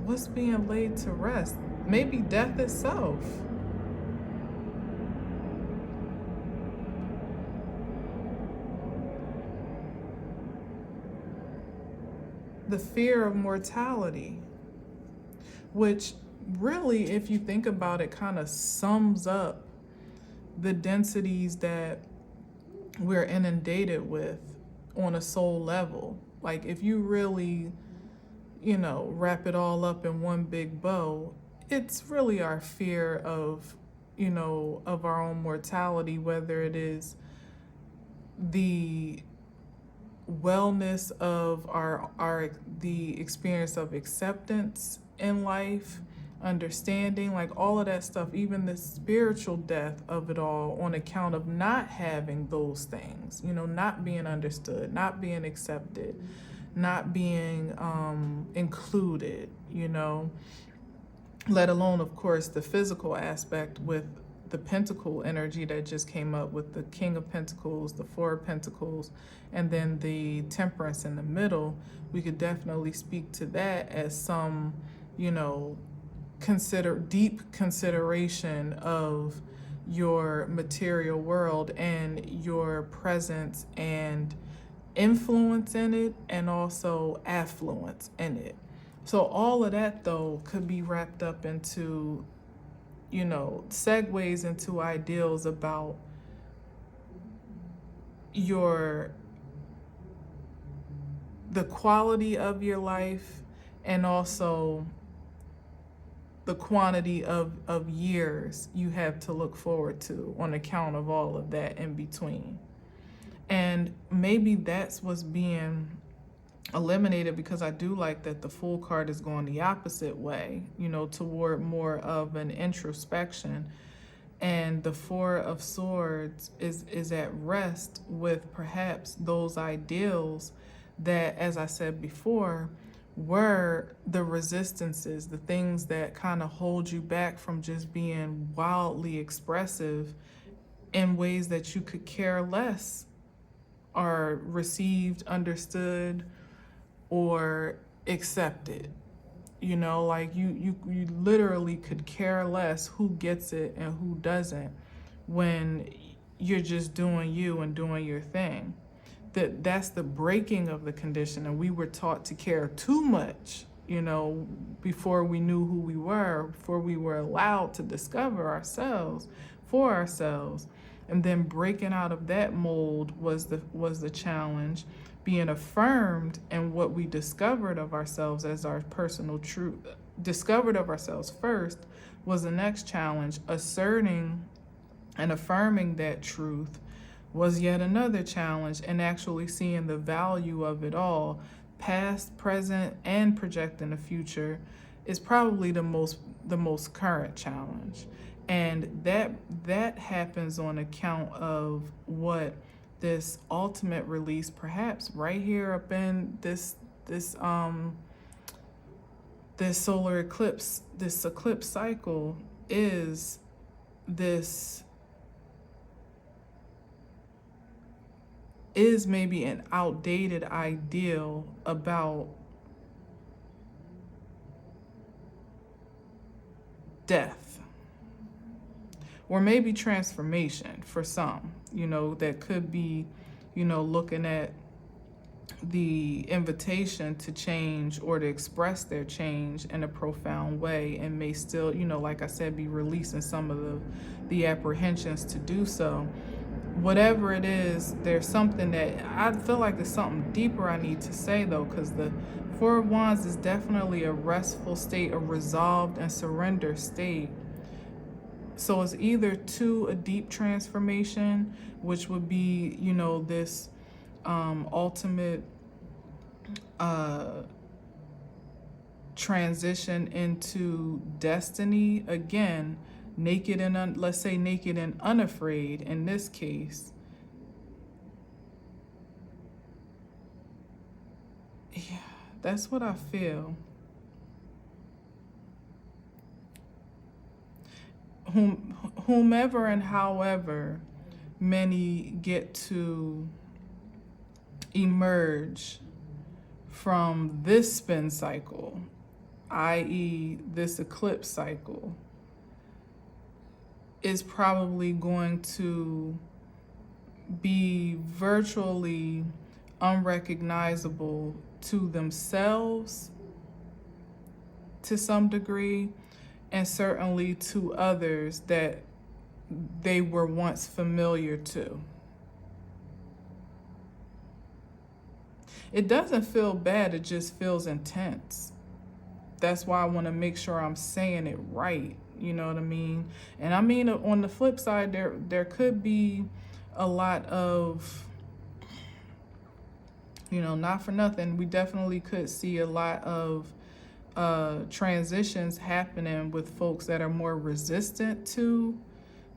what's being laid to rest? Maybe death itself. the fear of mortality, which really, if you think about it, kind of sums up the densities that we're inundated with on a soul level. Like, if you really, wrap it all up in one big bow, it's really our fear of, of our own mortality, whether it is the wellness of the experience of acceptance in life, understanding, like all of that stuff, even the spiritual death of it all, on account of not having those things, not being understood, not being accepted, not being included, let alone, of course, the physical aspect with the pentacle energy that just came up with the King of Pentacles, the Four of Pentacles, and then the Temperance in the middle. We could definitely speak to that as some, deep consideration of your material world and your presence and influence in it, and also affluence in it. So all of that, though, could be wrapped up into, segues into ideals about the quality of your life, and also the quantity of years you have to look forward to on account of all of that in between. And maybe that's what's being eliminated, because I do like that the Fool card is going the opposite way, toward more of an introspection. And the Four of Swords is at rest with perhaps those ideals that, as I said before, were the resistances, the things that kind of hold you back from just being wildly expressive in ways that you could care less are received, understood, or accepted. Like you literally could care less who gets it and who doesn't when you're just doing you and doing your thing. That's the breaking of the condition, and we were taught to care too much, before we knew who we were, before we were allowed to discover ourselves for ourselves. And then breaking out of that mold was the challenge. Being affirmed in what we discovered of ourselves as our personal truth, discovered of ourselves first, was the next challenge. Asserting and affirming that truth was yet another challenge, and actually seeing the value of it all, past, present, and projecting the future, is probably the most current challenge. And that happens on account of what this ultimate release, perhaps right here up in this solar eclipse, this eclipse cycle, is maybe an outdated ideal about death, or maybe transformation for some, that could be, looking at the invitation to change or to express their change in a profound way, and may still, like I said, be releasing some of the apprehensions to do so. Whatever it is, there's something that I feel like there's something deeper I need to say, though, because the Four of Wands is definitely a restful state, a resolved and surrender state. So it's either to a deep transformation, which would be, this ultimate transition into destiny, again, naked and let's say naked and unafraid in this case. Yeah, that's what I feel. Whomever and however many get to emerge from this spin cycle, i.e. this eclipse cycle, is probably going to be virtually unrecognizable to themselves to some degree, and certainly to others that they were once familiar to. It doesn't feel bad, it just feels intense. That's why I want to make sure I'm saying it right. You know what I mean? And I mean, on the flip side, there could be a lot of, not for nothing, we definitely could see a lot of transitions happening with folks that are more resistant to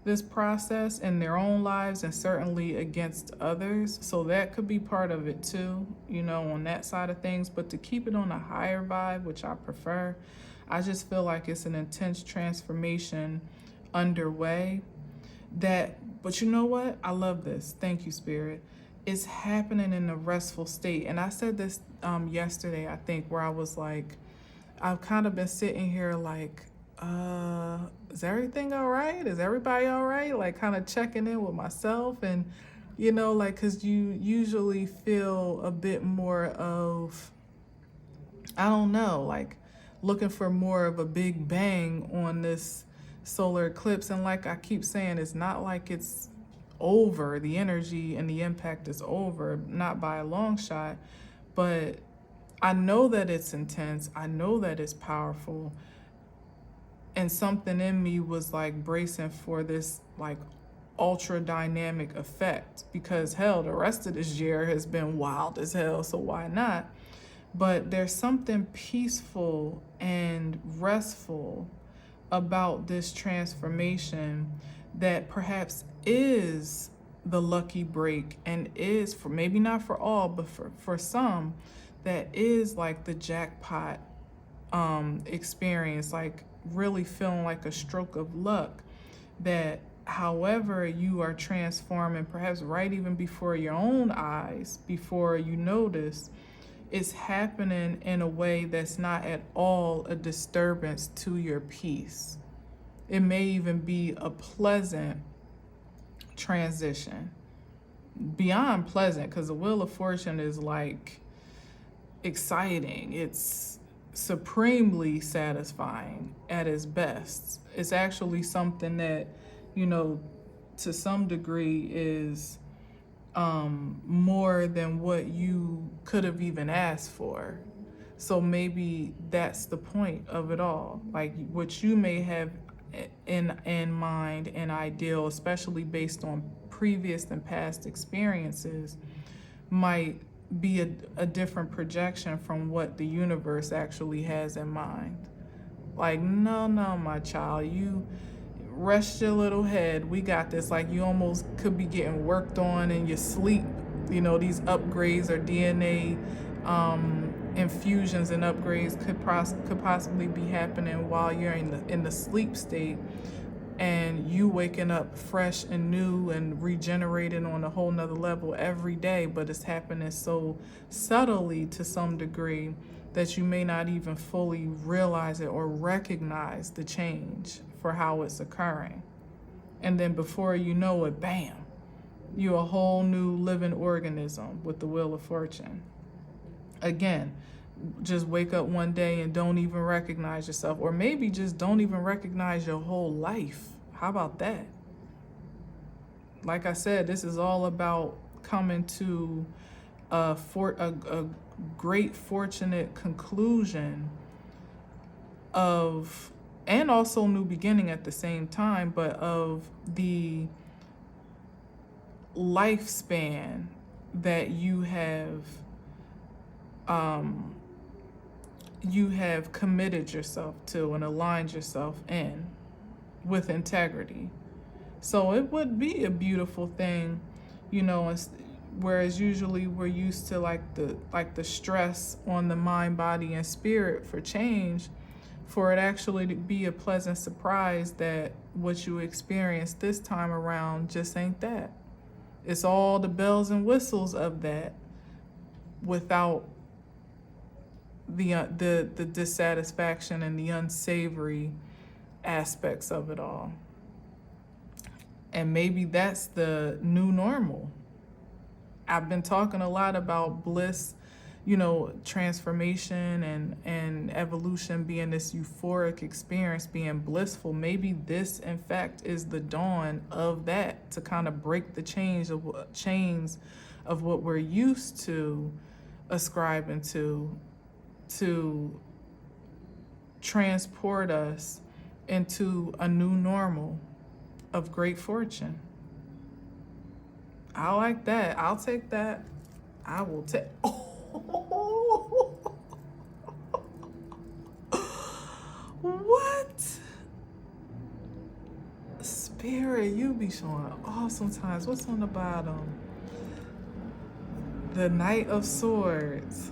this process in their own lives and certainly against others. So that could be part of it too, on that side of things. But to keep it on a higher vibe, which I prefer, I just feel like it's an intense transformation underway but you know what? I love this. Thank you, Spirit. It's happening in a restful state. And I said this yesterday, I think, where I was like, I've kind of been sitting here like, is everything all right? Is everybody all right? Like kind of checking in with myself and, like, cause you usually feel a bit more of, I don't know, like looking for more of a big bang on this solar eclipse. And like I keep saying, it's not like it's over. The energy and the impact is over, not by a long shot, but I know that it's intense. I know that it's powerful. And something in me was like bracing for this like ultra dynamic effect, because hell, the rest of this year has been wild as hell, so why not? But there's something peaceful and restful about this transformation that perhaps is the lucky break, and is, for maybe not for all, but for some, that is like the jackpot experience, like really feeling like a stroke of luck, that however you are transforming, perhaps right even before your own eyes, before you notice, it's happening in a way that's not at all a disturbance to your peace. It may even be a pleasant transition, beyond pleasant, because the Wheel of Fortune is like exciting. It's supremely satisfying at its best. It's actually something that, to some degree is more than what you could have even asked for. So maybe that's the point of it all. Like what you may have in mind and ideal, especially based on previous and past experiences, might be a different projection from what the universe actually has in mind. Like, no, my child, you rest your little head. We got this. Like you almost could be getting worked on in your sleep. These upgrades or DNA infusions and upgrades could possibly be happening while you're in the sleep state, and you waking up fresh and new and regenerated on a whole nother level every day. But it's happening so subtly to some degree that you may not even fully realize it or recognize the change for how it's occurring. And then before you know it, bam, you're a whole new living organism with the Wheel of Fortune. Again, just wake up one day and don't even recognize yourself, or maybe just don't even recognize your whole life. How about that? Like I said, this is all about coming to a great fortunate conclusion of, and also new beginning at the same time, but of the lifespan that you have committed yourself to and aligned yourself in with integrity. So it would be a beautiful thing, whereas usually we're used to like the stress on the mind, body, and spirit for change, for it actually to be a pleasant surprise that what you experienced this time around just ain't that. It's all the bells and whistles of that without the dissatisfaction and the unsavory aspects of it all. And maybe that's the new normal. I've been talking a lot about bliss, transformation and evolution being this euphoric experience, being blissful. Maybe this, in fact, is the dawn of that, to kind of break the chains of what we're used to ascribing to transport us into a new normal of great fortune. I like that. I'll take that. I will take. What? Spirit, you be showing off sometimes. What's on the bottom? The Knight of Swords.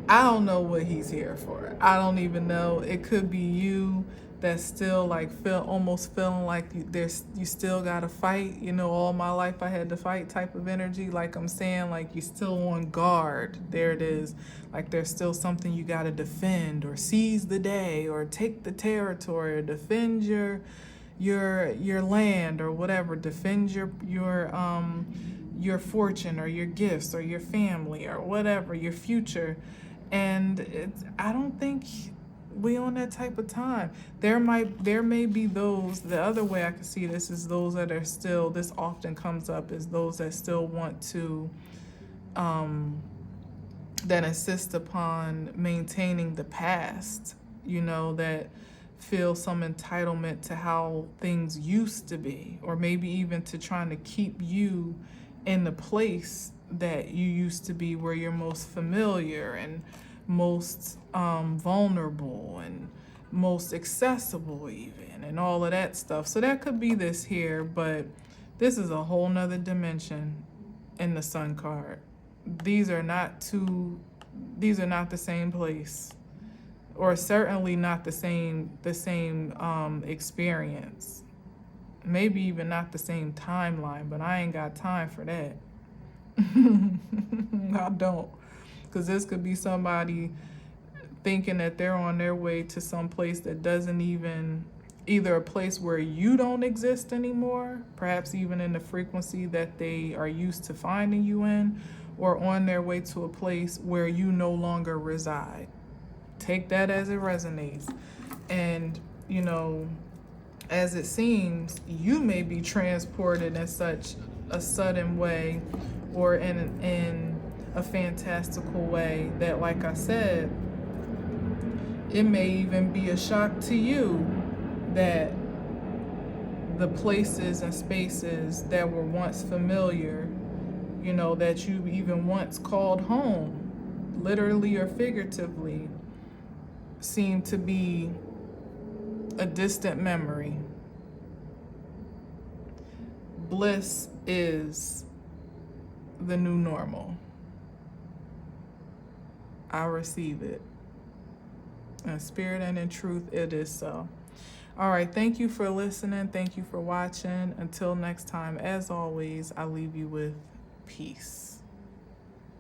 I don't know what he's here for. I don't even know. It could be you that's still like almost feeling like you still gotta fight. All my life I had to fight type of energy. Like I'm saying, like you're still on guard. There it is. Like there's still something you gotta defend, or seize the day, or take the territory, or defend your land, or whatever. Defend your fortune, or your gifts, or your family, or whatever, your future. And I don't think we on that type of time. There may be those, the other way I can see this is those that are still, this often comes up, is those that still want to, that insist upon maintaining the past, that feel some entitlement to how things used to be, or maybe even to trying to keep you in the place that you used to be, where you're most familiar and most vulnerable and most accessible even, and all of that stuff. So that could be this here, but this is a whole nother dimension in the Sun card. These are not the same place, or certainly not the same experience. Maybe even not the same timeline, but I ain't got time for that. I don't. Because this could be somebody thinking that they're on their way to some place that doesn't even, either a place where you don't exist anymore, perhaps even in the frequency that they are used to finding you in, or on their way to a place where you no longer reside. Take that as it resonates. And, as it seems, you may be transported in such a sudden way, or in a fantastical way, that, like I said, it may even be a shock to you that the places and spaces that were once familiar, that you even once called home, literally or figuratively, seem to be a distant memory. Bliss is the new normal. I receive it. In spirit and in truth, it is so. All right, thank you for listening. Thank you for watching. Until next time, as always, I leave you with peace.